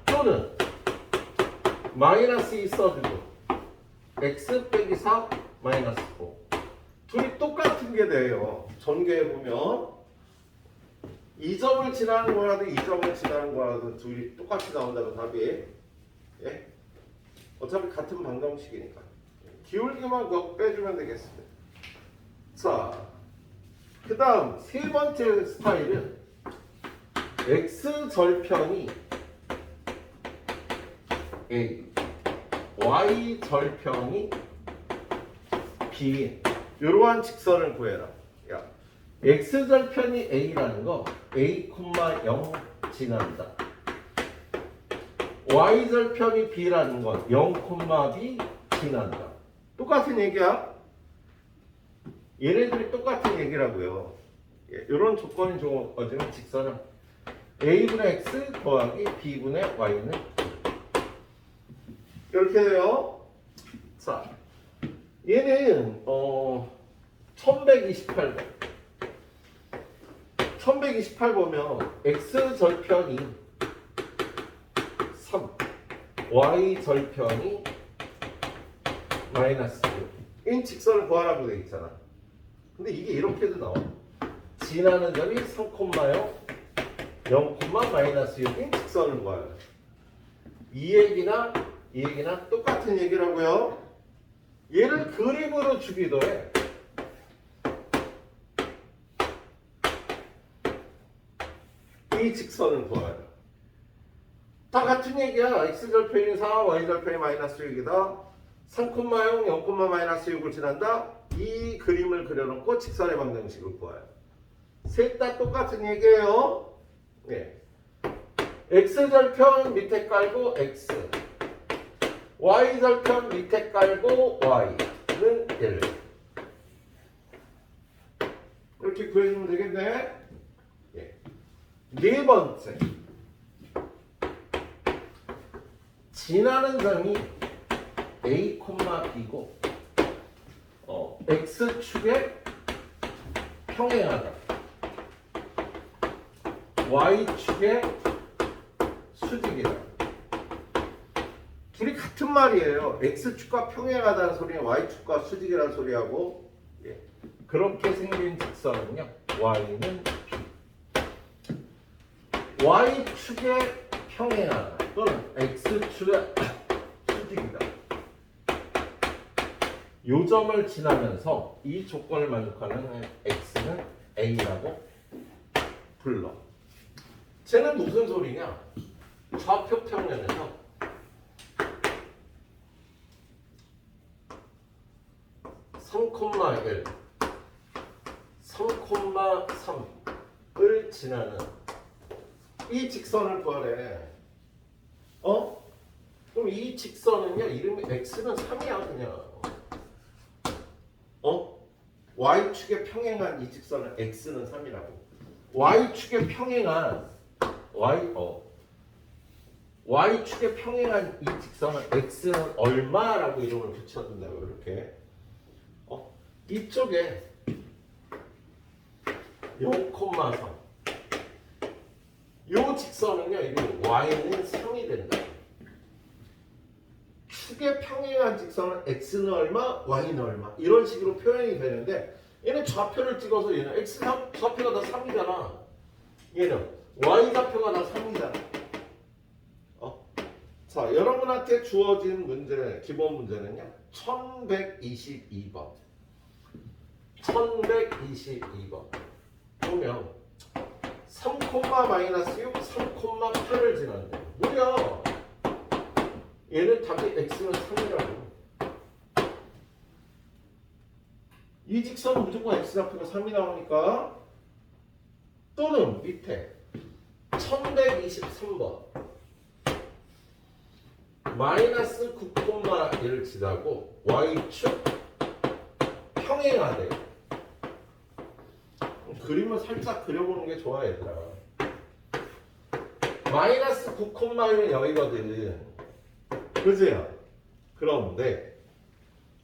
또는 마이너스 2 써주고 x 빼기 4 마이너스 4 둘이 똑같은 게 돼요. 전개해보면 이 점을 지나는 거라든 이 점을 지나는 거라든 둘이 똑같이 나온다고 답이. 예? 어차피 같은 방정식이니까 기울기만 그거 빼주면 되겠습니다. 자, 그 다음 세 번째 스타일은 x절편이 a, y절편이 b인 이러한 직선을 구해라. 야, x절편이 a라는 거 a, 0 지난다. y절편이 b라는 건 0, b 지난다. 똑같은 얘기야. 얘네들이 똑같은 얘기라고요. 이런 조건이 주어지면 직선은 a분의 x 더하기 b분의 y는 이렇게 돼요. 자, 얘는 1128번 1128보면 x절편이 3 y절편이 마이너스 6 인 직선을 구하라고 되어 있잖아. 근데 이게 이렇게도 나와. 지나는 점이 3,0 0, 마이너스 6인 직선을 구하라. 이 얘기나 똑같은 얘기라고요. 얘를 그림으로 주기도 해. 이 직선을 구하라. 다 같은 얘기야. x절편이 4, y절편이 마이너스 6이다. 3,0, 0, 마이너스 6을 지난다. 이 그림을 그려놓고 직선의 방정식을 구해요. 셋 다 똑같은 얘기예요. 네. x절편 밑에 깔고 x, y절편 밑에 깔고 y는 1. 이렇게 구해주면 되겠네. 예. 네 번째. 지나는 점이 a, b고 x축에 평행하다. y축에 수직이다. 둘이 같은 말이에요. x축과 평행하다는 소리는 y축과 수직이라는 소리하고 그렇게 생긴 직선은요. y는 b. y축에 평행하다 또는 x축에 수직이다. 요 점을 지나면서 이 조건을 만족하는 x는 a라고 불러. 쟤는 무슨 소리냐? 좌표 평면에서 3,1, 3,3을 지나는 이 직선을 구하래. 그럼 이 직선은요, 이름이 x는 3이야 그냥. y축에 평행한 이 직선은 x는 3이라고. y축에 평행한 y축에 평행한 이 직선은 x는 얼마라고 이름을 붙여준다고. 이렇게 이쪽에 0,3 요 직선은요, 이름이 y는 3이 된다. 축에 평행한 직선은 x는 얼마, y는 얼마 이런 식으로 표현이 되는데 얘는 좌표를 찍어서 얘는 x 좌표가 다 3이잖아. 얘는 y 좌표가 다 3이잖아. 자, 여러분한테 주어진 문제, 기본 문제는요. 1122번. 1122번. 보면 3, 마이너스 6, 3,8을 지났는데 뭐야? 얘는 답이 x는 3이라고. 이 직선은 무조건 x 좌표가 3이 나오니까. 또는 밑에 1123번 마이너스 9,1을 지나고 y축 평행하대. 그림을 살짝 그려보는 게 좋아 얘들아. 마이너스 9,1은 여기거든. 그지요? 그런데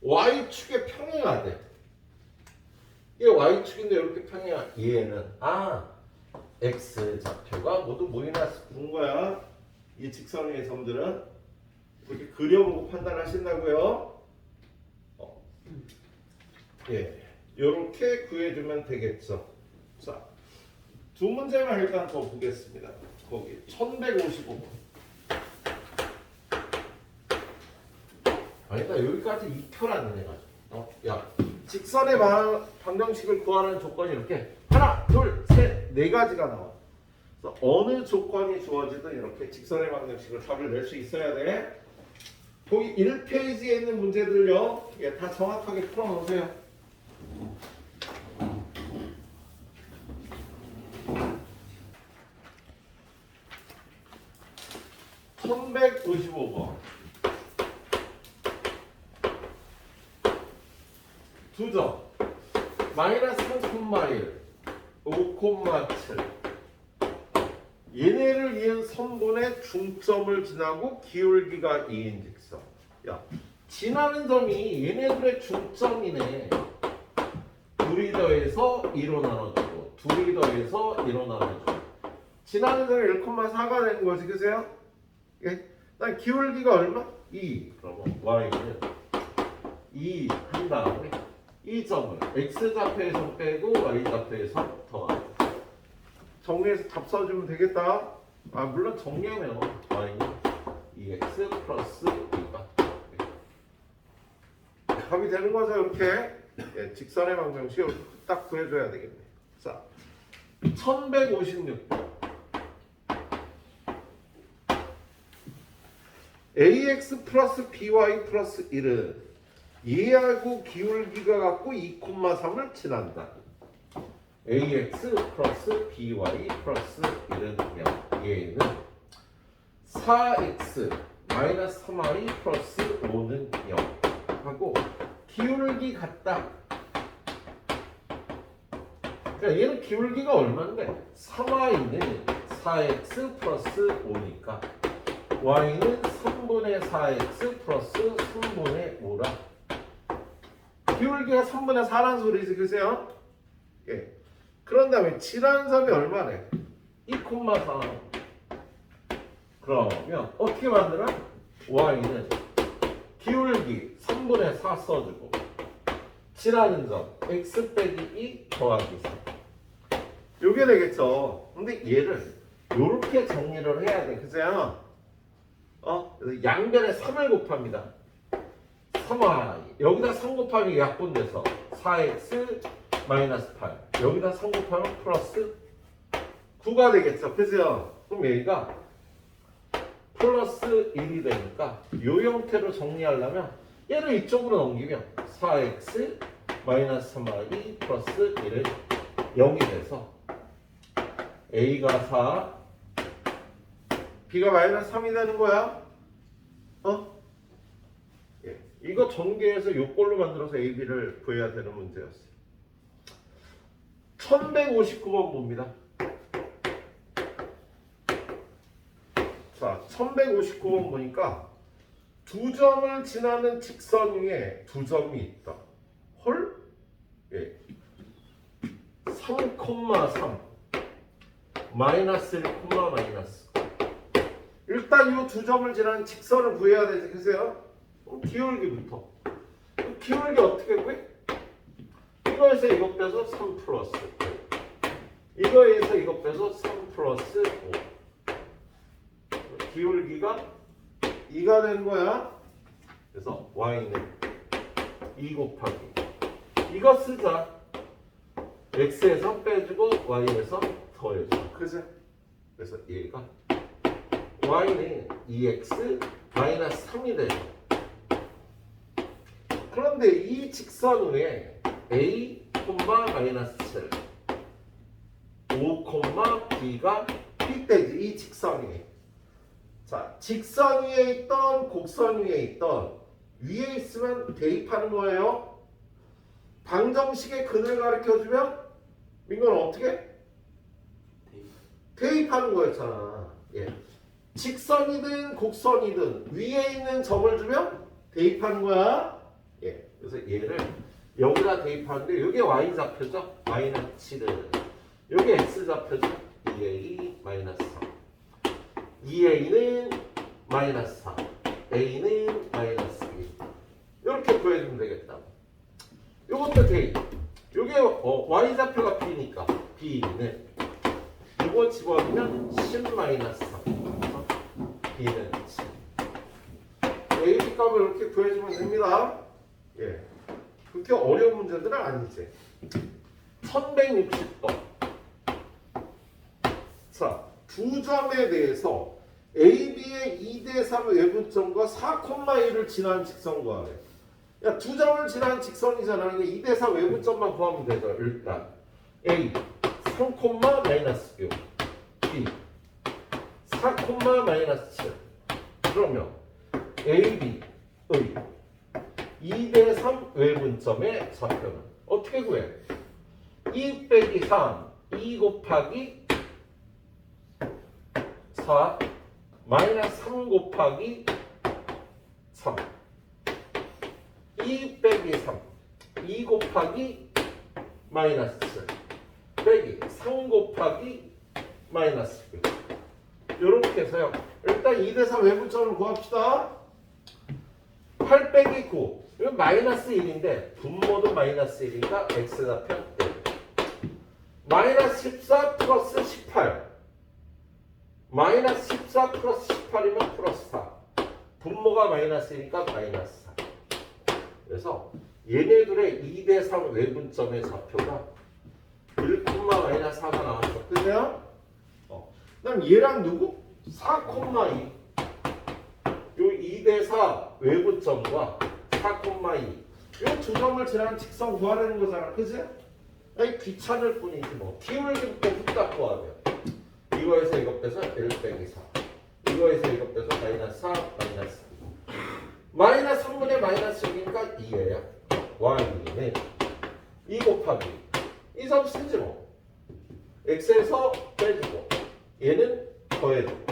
y축에 평행하대. 이게 y축인데 이렇게 평행하. 얘는 x 좌표가 모두 마이너스 9인 거야. 이 직선 위의 점들은 이렇게 그려보고 판단하신다고요. 예, 이렇게 구해주면 되겠죠. 자, 두 문제만 일단 더 보겠습니다. 거기 1155번. 아니다, 여기까지 익혀놨네 가지고. 야, 직선의 방정식을 구하는 조건이 이렇게 하나, 둘, 셋, 네 가지가 나와. 그래서 어느 조건이 주어지든 이렇게 직선의 방정식을 답을 낼 수 있어야 돼. 보기 1페이지에 있는 문제들요. 예, 다 정확하게 풀어놓으세요. (1155번) 두 점 마이너스 3,1 5,7 얘네를 이은 선분의 중점을 지나고 기울기가 2인 직선. 야, 지나는 점이 얘네들의 중점이네. 둘이 더해서 2로 나눠주고 둘이 더해서 2로 나눠주고 지나는 점이 1,4가 되는 거지, 그세요? 예? 난 기울기가 얼마? 2. 그러면 y는 2 한 다음에 이 점을 x좌표에서 빼고 y좌표에서 더하고 정리해서 답 써주면 되겠다. 아, 물론 정리하면 y는 2x 플러스 2가 답이 되는 거죠. 이렇게 예, 직선의 방정식을 딱 구해줘야 되겠네. 자, 1156번 ax 플러스 by 플러스 1은 얘하고 기울기가 같고 2,3을 지난다. ax 플러스 by 플러스 1은 0. 얘는 4x 마이너스 3y 플러스 5는 0 하고 기울기 같다. 그러니까 얘는 기울기가 얼마인데 3y는 4x 플러스 5니까 y는 3분의 4x 플러스 3분의 5라. 기울기가 3분의 4란 소리지, 그세요? 예. 그런 다음에 지나는 점이 얼마래? 2,4. 그러면 어떻게 만들어? y는 기울기 3분의 4 써주고 지나는 점 x 빼기 2 더하기 3. 요게 되겠죠. 근데 얘를 요렇게 정리를 해야 돼, 그세요? 그래서 양변에 3을 곱합니다. 3y 여기다 3 곱하기 약분돼서 4x 마이너스 8 여기다 3 곱하면 플러스 9가 되겠죠. 그죠? 그럼 여기가 플러스 1이 되니까 요 형태로 정리하려면 얘를 이쪽으로 넘기면 4x 마이너스 3y 플러스 1은 0이 돼서 a가 4 b가 마이너스 3이 되는 거야. 예. 이거 전개해서 요꼴로 만들어서 a, b를 구해야 되는 문제였어요. 1159번 봅니다. 자, 1159번 보니까 두 점을 지나는 직선 위에 두 점이 있다. 헐? 예. 3,3 마이너스 1, 마이너스. 일단 이 두 점을 지나는 직선을 구해야 되지, 그세요? 기울기부터. 기울기 어떻게 구해? 이거에서 이거 빼서 3 플러스 5. 이거에서 이거 빼서 3 플러스 5. 기울기가 2가 되는 거야. 그래서 y는 2 곱하기 이거 쓰자. x에서 빼주고 y에서 더해줘. 그죠? 그래서 얘가 y는 2x 마이너스 3이 되죠. 그런데 이 직선 위에 a, 마이너스 7 5, b가 b대지. 이 직선 위에. 자, 직선 위에 있던 곡선 위에 있던 위에 있으면 대입하는 거예요. 방정식의 근을 가르쳐주면 민건 어떻게? 대입하는 거였잖아. 예. 직선이든 곡선이든 위에 있는 점을 주면 대입하는 거야. 예. 그래서 얘를 여기다 대입하는데 이게 y좌표죠. 마이너스 7은 이게 x좌표죠. 2a 마이너스 3 2a는 마이너스 4 a는 마이너스 1 이렇게 구해주면 되겠다. 요것도 대입. 요게 y좌표가 b니까 b는 이거 집어넣으면 10 마이너스 3 b는 7 a, b 값을 이렇게 구해주면 됩니다. 예. 그렇게 어려운 문제들은 아니지. 1160번. 자, 두 점에 대해서 AB의 2대3 외분점과 4,1을 지난 직선 구하래. 야, 두 점을 지난 직선이잖아. 이게 2대4 외분점만 구하면 되죠. 일단 A 3, 마이너스 6 B 4, 마이너스 7. 그러면 AB의 2대3 외분점의 좌표는 어떻게 구해? 2 빼기 3, 2 곱하기 4 마이너스 3 곱하기 3 2 빼기 3 2 곱하기 마이너스 7 빼기 3 곱하기 마이너스 6 이렇게 해서요. 일단 2대3 외분점을 구합시다. 8 빼기 9 이건 마이너스 1인데 분모도 마이너스 1이니까 x좌표 1 마이너스 14 플러스 18 마이너스 14 플러스 18이면 플러스 4 분모가 마이너스니까 마이너스 4 그래서 얘네들의 2대3 외분점의 좌표가 1, 마이너스 4가 나왔어. 그죠? 그다음 얘랑 누구? 4,2 요 2대4 외분점과 4,2 요 두 점을 지나는 직선 구하라는 거잖아. 그지? 아니 귀찮을 뿐이지 뭐. 티울기부터 후딱 구하면 이거에서 이거 빼서 1 빼기 4 이거에서 이거 빼서 마이너스 4 마이너스 2 마이너스 3분의 마이너스 6이니까 2예요. y는 2 곱하기 이 점 쓰지 뭐. x에서 빼주고 얘는 더해주고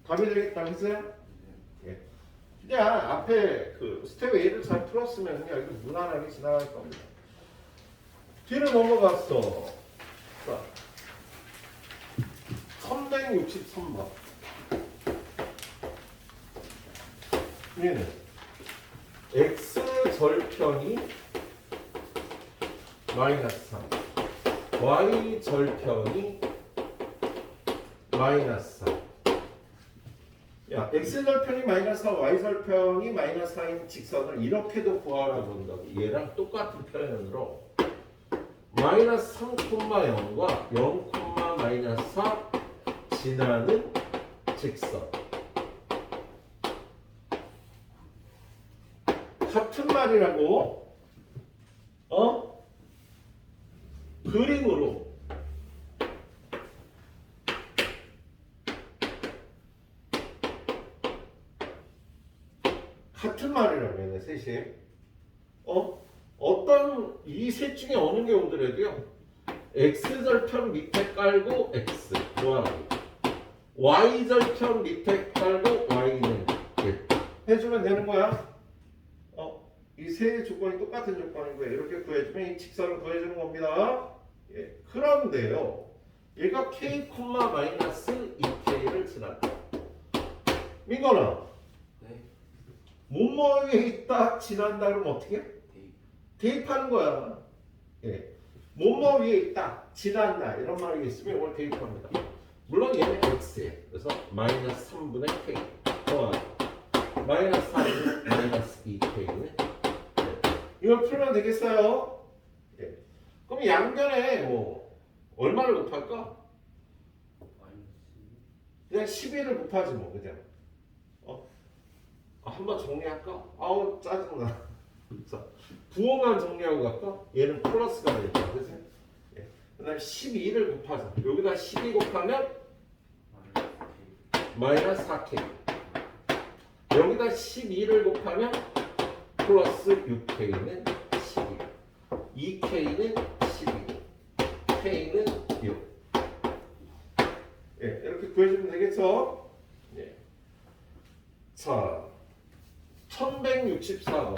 답이 되겠다. 그랬어요? 예. 그냥 앞에 그 스텝 A를 잘 풀었으면 그냥 이렇게 무난하게 지나갈 겁니다. 뒤로 넘어갔어. 자, 363번. 얘는 x절편이 마이너스 3 y절편이 마이너스 4 야, x절편이 마이너스 4 y절편이 마이너스 4인 직선을 이렇게도 구하라 본다고. 얘랑 똑같은 표현으로 마이너스 3,0과 0, 마이너스 4 지나는 직선 같은 말이라고. 그림으로 같은 말이라고 얘네 셋이. 어떤 이 셋 중에 어느 게 오더라도요. x절편 밑에 깔고 x 구하라고. y절편 밑에 깔고 y는 1 해주면 되는 거야. 이 세 조건이 똑같은 조건이고요. 이렇게 구해주면 이 직선을 구해주는 겁니다. 예. 그런데요. 얘가 k, 마이너스 2k를 지난다. 민건아. 네. 뭐뭐 위에 있다 지난다 그러면 어떻게 해? 대입하는 거야. 예. 뭐뭐 위에 있다 지난다 이런 말이 있으면 이걸 대입합니다. 물론 얘는 x예요. 그래서 마이너스 3분의 k 마이너스 4는 마이너스 2k는 이걸 풀면 되겠어요? 예. 그럼 양변에 뭐 얼마를 곱할까? 그냥 12를 곱하지 뭐 그냥. 한번 정리할까? 아우 짜증나. 자, 부호만 정리하고 갈까? 얘는 플러스가 되겠다. 그치? 예. 그 다음에 12를 곱하자. 여기다 12 곱하면 마이너스 4k. 여기다 12를 곱하면 플러스 6k는 12. 2k는 12. k는 6. 예, 이렇게 구해주면 되겠죠? 예. 자, 1164번.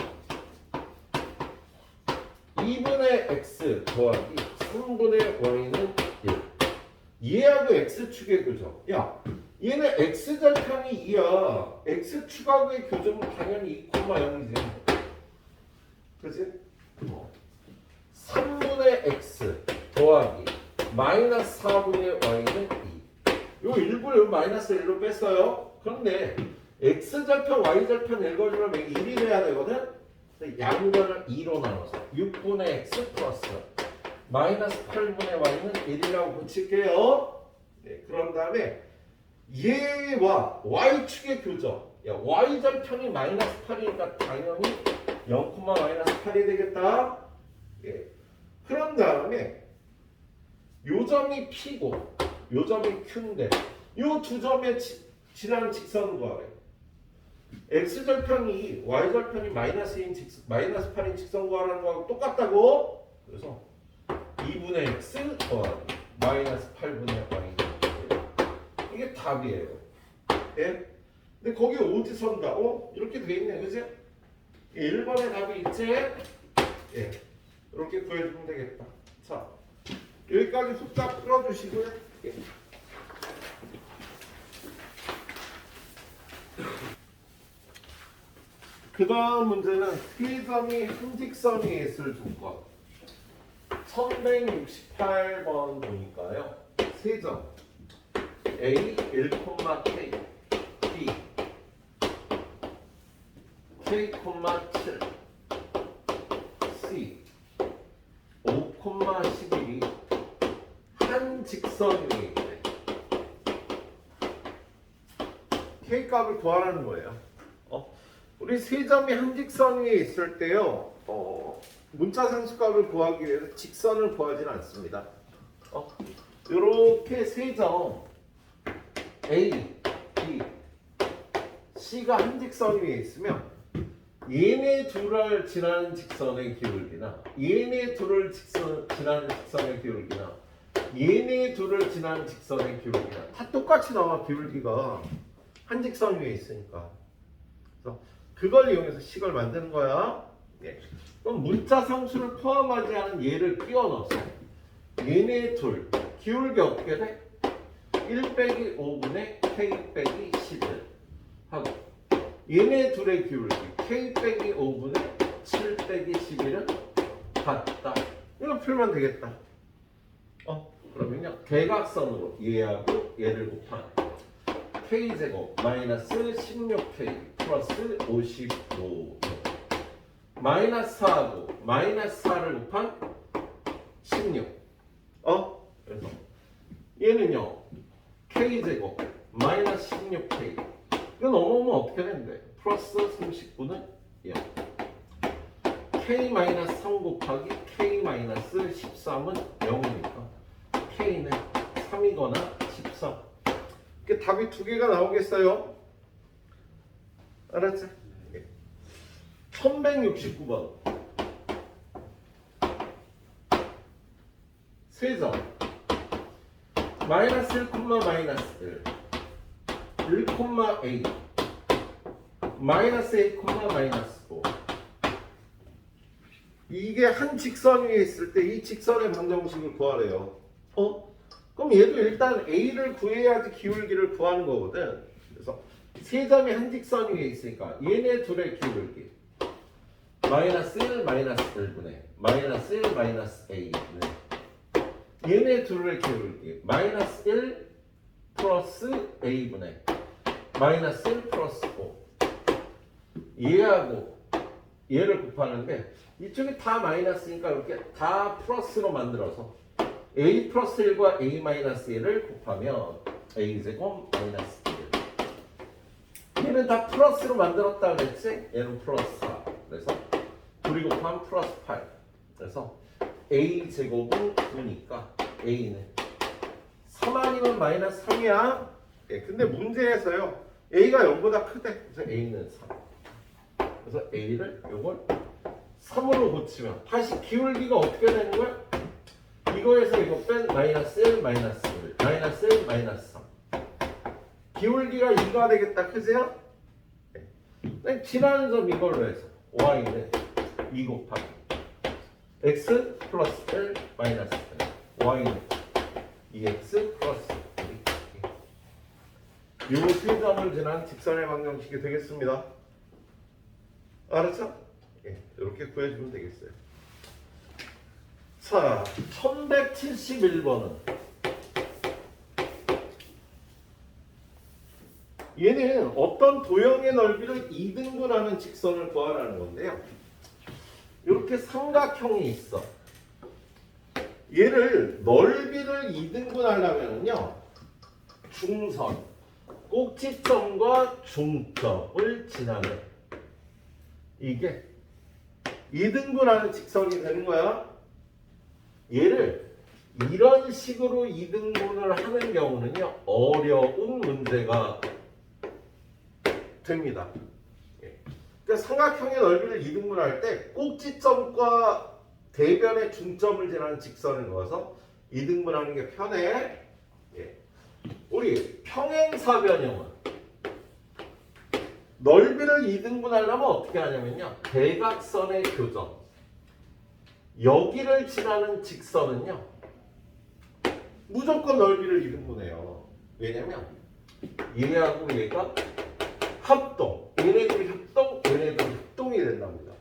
2분의 x 더하기 3분의 y는 1. 얘하고 x축의 교점. 야, 얘는 x절편이 2야. x축하고의 교점은 당연히 2,0이지. 그치? 3분의 x 더하기 마이너스 4분의 y는 2. 요 1분을 마이너스 1로 뺐어요. 그런데 x절편 y절편 읽어주려면 1이 돼야 되거든. 양변을 2로 나눠서 6분의 x 플러스 마이너스 8분의 y는 1이라고 붙일게요. 네, 그런 다음에 얘와 y축의 교점. 야, y절편이 마이너스 8이니까 당연히 0, 마이너스 8이 되겠다. 예. 그런 다음에 요 점이 P고 요 점이 Q인데 요 두 점에 지나는 직선을 구하래. x절편이 y절편이 마이너스 8인 직선 구하라는 거하고 똑같다고. 그래서 2분의 x 더하기 마이너스 8분의 y 이게 답이에요. 예? 근데 거기 어디서 온다고? 이렇게 돼 있네, 그지? 1번의 답이 있지? 예, 이렇게 구해주면 되겠다. 자, 여기까지 숫자 풀어주시고요. 예. 그 다음 문제는 세 점이 한 직선이 있을 조건. 1168번 보니까요. 세 점 A 1, K B K, 7 C 5, 11이 한 직선 위에 있대. K 값을 구하라는 거예요. 우리 세 점이 한 직선 위에 있을 때요. 문자 상수값을 구하기 위해서 직선을 구하지는 않습니다. 이렇게 세 점 A, B, C가 한 직선 위에 있으면 얘네 둘을 지나는 직선의 기울기나 얘네 둘을 지나는 직선의 기울기나 얘네 둘을 지나는 직선의 기울기나 다 똑같이 나와. 기울기가 한 직선 위에 있으니까. 그래서 그걸 이용해서 식을 만드는 거야. 예. 그럼 문자 상수를 포함하지 않은 얘를 끼워 넣어서 얘네 둘 기울기 어떻게 돼? 1 빼기 5분의 K 빼기 11 하고 얘네 둘의 기울기 K 빼기 5분의 7 빼기 11은 같다. 이거 풀면 되겠다. 그러면요 대각선으로 얘하고 얘를 곱한 K제곱 마이너스 16K 플러스 55 마이너스 4하고 마이너스 4를 곱한 16 그래서 얘는요 K제곱 마이너스 16K 이거 넘어오면 어떻게 되는데 플러스 39는 0 K 마이너스 3 곱하기 K 마이너스 13은 0이니까 K는 3이거나 13 이렇게 답이 두 개가 나오겠어요? 알았지? 1169번 세점 마이너스 1, 마이너스 1 1, A 마이너스 A, 마이너스 5 이게 한 직선 위에 있을 때 이 직선의 방정식을 구하래요. 그럼 얘도 일단 A를 구해야지 기울기를 구하는 거거든. 그래서 세 점이 한 직선 위에 있으니까 얘네 둘의 기울기 마이너스 1, 마이너스 1분의 마이너스 1, 마이너스 A는 얘네 둘의 기울기 마이너스 1 플러스 A분의 마이너스 1 플러스 5 얘하고 얘를 곱하는데 이쪽이 다 마이너스니까 이렇게 다 플러스로 만들어서 A 플러스 1과 A 마이너스 1을 곱하면 A제곱 마이너스 1 얘는 다 플러스로 만들었다 그랬지? 얘는 플러스 4 그래서 둘이 곱하면 플러스 8 그래서 A제곱은 9니까 A는 3 아니면 마이너스 3이야. 근데 문제에서요 A가 0보다 크대. 그래서 A는 3 그래서 A를 요걸 3으로 고치면 다시 기울기가 어떻게 되는 거야? 이거에서 이거 뺀 마이너스 1, 마이너스 1 마이너스 1, 마이너스 3 기울기가 2가 되겠다. 그죠? 지나는 점 이걸로 해서 Y는 2 곱하기 X 플러스 1 마이너스 1 Y는 2X 플러스 1 이 세 점을 지난 직선의 방정식이 되겠습니다. 알았죠? 이렇게 구해주면 되겠어요. 자, 1171번은 얘는 어떤 도형의 넓이를 2등분하는 직선을 구하라는 건데요. 이렇게 삼각형이 있어. 얘를 넓이를 2등분하려면요. 중선, 꼭지점과 중점을 지나는 이게 2등분하는 직선이 되는 거야. 얘를 이런 식으로 2등분을 하는 경우는요. 어려운 문제가 됩니다. 그러니까 삼각형의 넓이를 2등분할 때 꼭지점과 대변의 중점을 지나는 직선을 넣어서 2등분하는 게 편해. 우리 평행사변형은 넓이를 2등분하려면 어떻게 하냐면요. 대각선의 교점 여기를 지나는 직선은요. 무조건 넓이를 2등분해요. 왜냐면 얘하고 얘가 합동, 얘네들이 합동, 얘네들이 합동이 된답니다.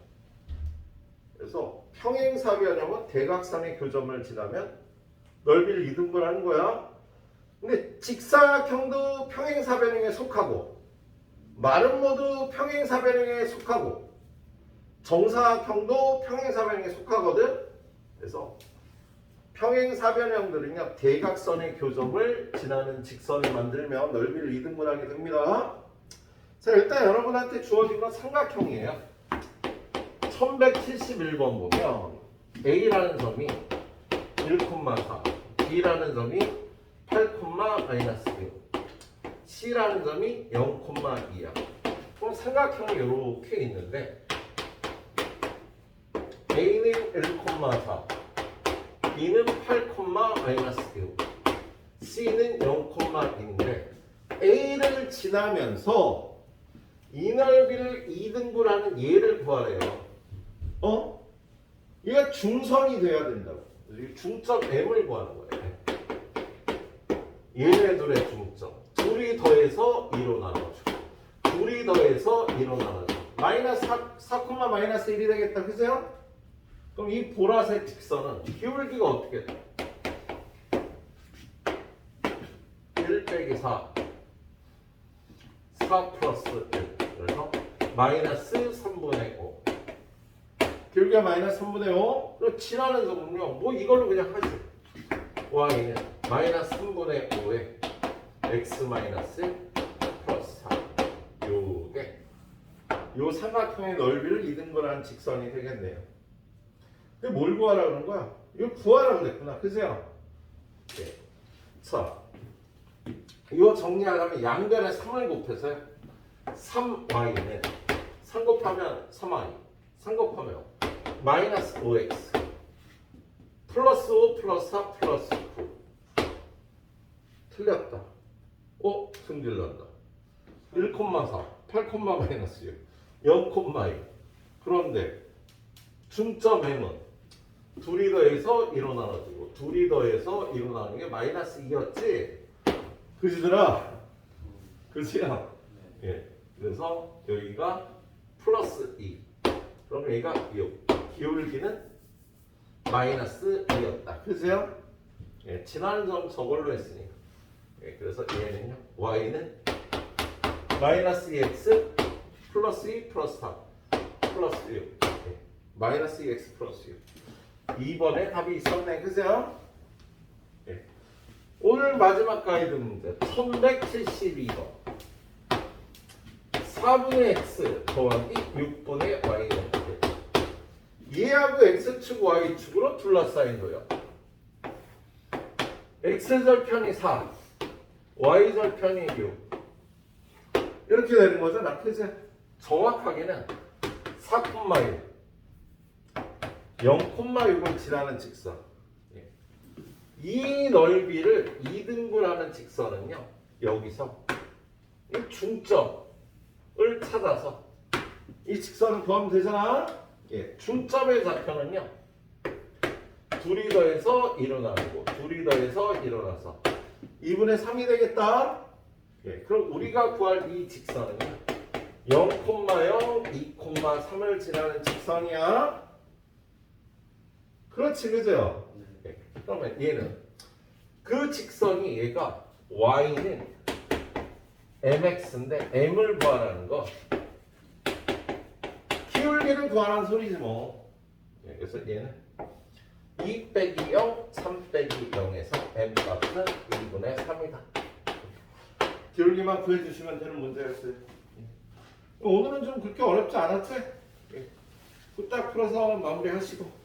그래서 평행사변형은 대각선의 교점을 지나면 넓이를 2등분하는 거야. 근데 직사각형도 평행사변형에 속하고 마름모도 평행사변형에 속하고 정사각형도 평행사변형에 속하거든. 그래서 평행사변형들은요. 대각선의 교점을 지나는 직선을 만들면 넓이를 2등분하게 됩니다. 자, 일단 여러분한테 주어진 건 삼각형이에요. 1171번 보면 A라는 점이 1,4, B라는 점이 8,-6, C라는 점이 0,2야. 그럼 삼각형이 이렇게 있는데 A는 1,4, B는 8,-6, C는 0,2인데 A를 지나면서 이 넓이를 2등분하는 얘를 구하래요. 얘가 중선이 돼야 된다고. 중점 M을 구하는 거예요. 얘네들의 중점. 둘이 더해서 2로 나눠줘. 둘이 더해서 2로 나눠줘. 마이너스 4,-1이 되겠다. 그죠? 그럼 이 보라색 직선은 기울기가 어떻게 돼? 1 빼기 4. 4 플러스 1. 그래서 마이너스 3분의 5. 기울기가 마이너스 3분의 5. 그리고 지나는 점은요. 뭐 이걸로 그냥 하지. y는 마이너스 3분의 5에 x 마이너스 플러스 4. 요게 요 삼각형의 넓이를 2등분하는 직선이 되겠네요. 근데 뭘 구하라 그러는 거야? 이거 구하라 그랬구나. 그죠? 네. 자, 이거 정리하려면 양변에 3을 곱해서요. 3y는 3 곱하면 3y, 3 곱하면 마이너스 5x 플러스 5 플러스 4 플러스 9. 틀렸다. 승질난다. 1,4, 8,-6, 0,2. 그런데 중점 M은 둘이 더해서 1로 나눠주고 둘이 더해서 1로 나누는 게 마이너스 2였지? 그지들아? 그지야? 예. 그래서 여기가 플러스 2. 그럼 여기가 6. 기울기는 마이너스 2였다. 그죠? 예. 지난 점 저걸로 했으니까. 예. 그래서 얘는요. y는 마이너스 2x 플러스 2 플러스 4 플러스 6. 예. 마이너스 2x 플러스 6. 2번에 답이 있었네. 그죠? 예. 오늘 마지막 가이드 문제 1172번 4분의 x 더하기 6분의 y는 얘하고 x축 y축으로 둘러싸인도요. x절편이 4 y절편이 6 이렇게 되는 거잖아. 그치? 정확하게는 4,1 0,6을 지나는 직선. 이 넓이를 2등분하는 직선은요. 여기서 이 중점을 찾아서 이 직선을 구하면 되잖아. 예, 중점의 좌표는요. 둘이 더해서 일어나고 둘이 더해서 일어나서 2분의 3이 되겠다. 예, 그럼 우리가 구할 이 직선은요. 0,0, 2,3을 지나는 직선이야. 그렇지, 그죠? 예, 그러면 얘는 그 직선이 얘가 y는 mx인데 m을 구하라는 거. 기울기를 구하라는 소리지 뭐. 그래서 얘는 2 빼기 0, 3 빼기 0에서 m 값은 1분의 3이다. 기울기만 구해주시면 되는 문제였어요. 오늘은 좀 그렇게 어렵지 않았지? 딱 풀어서 마무리하시고.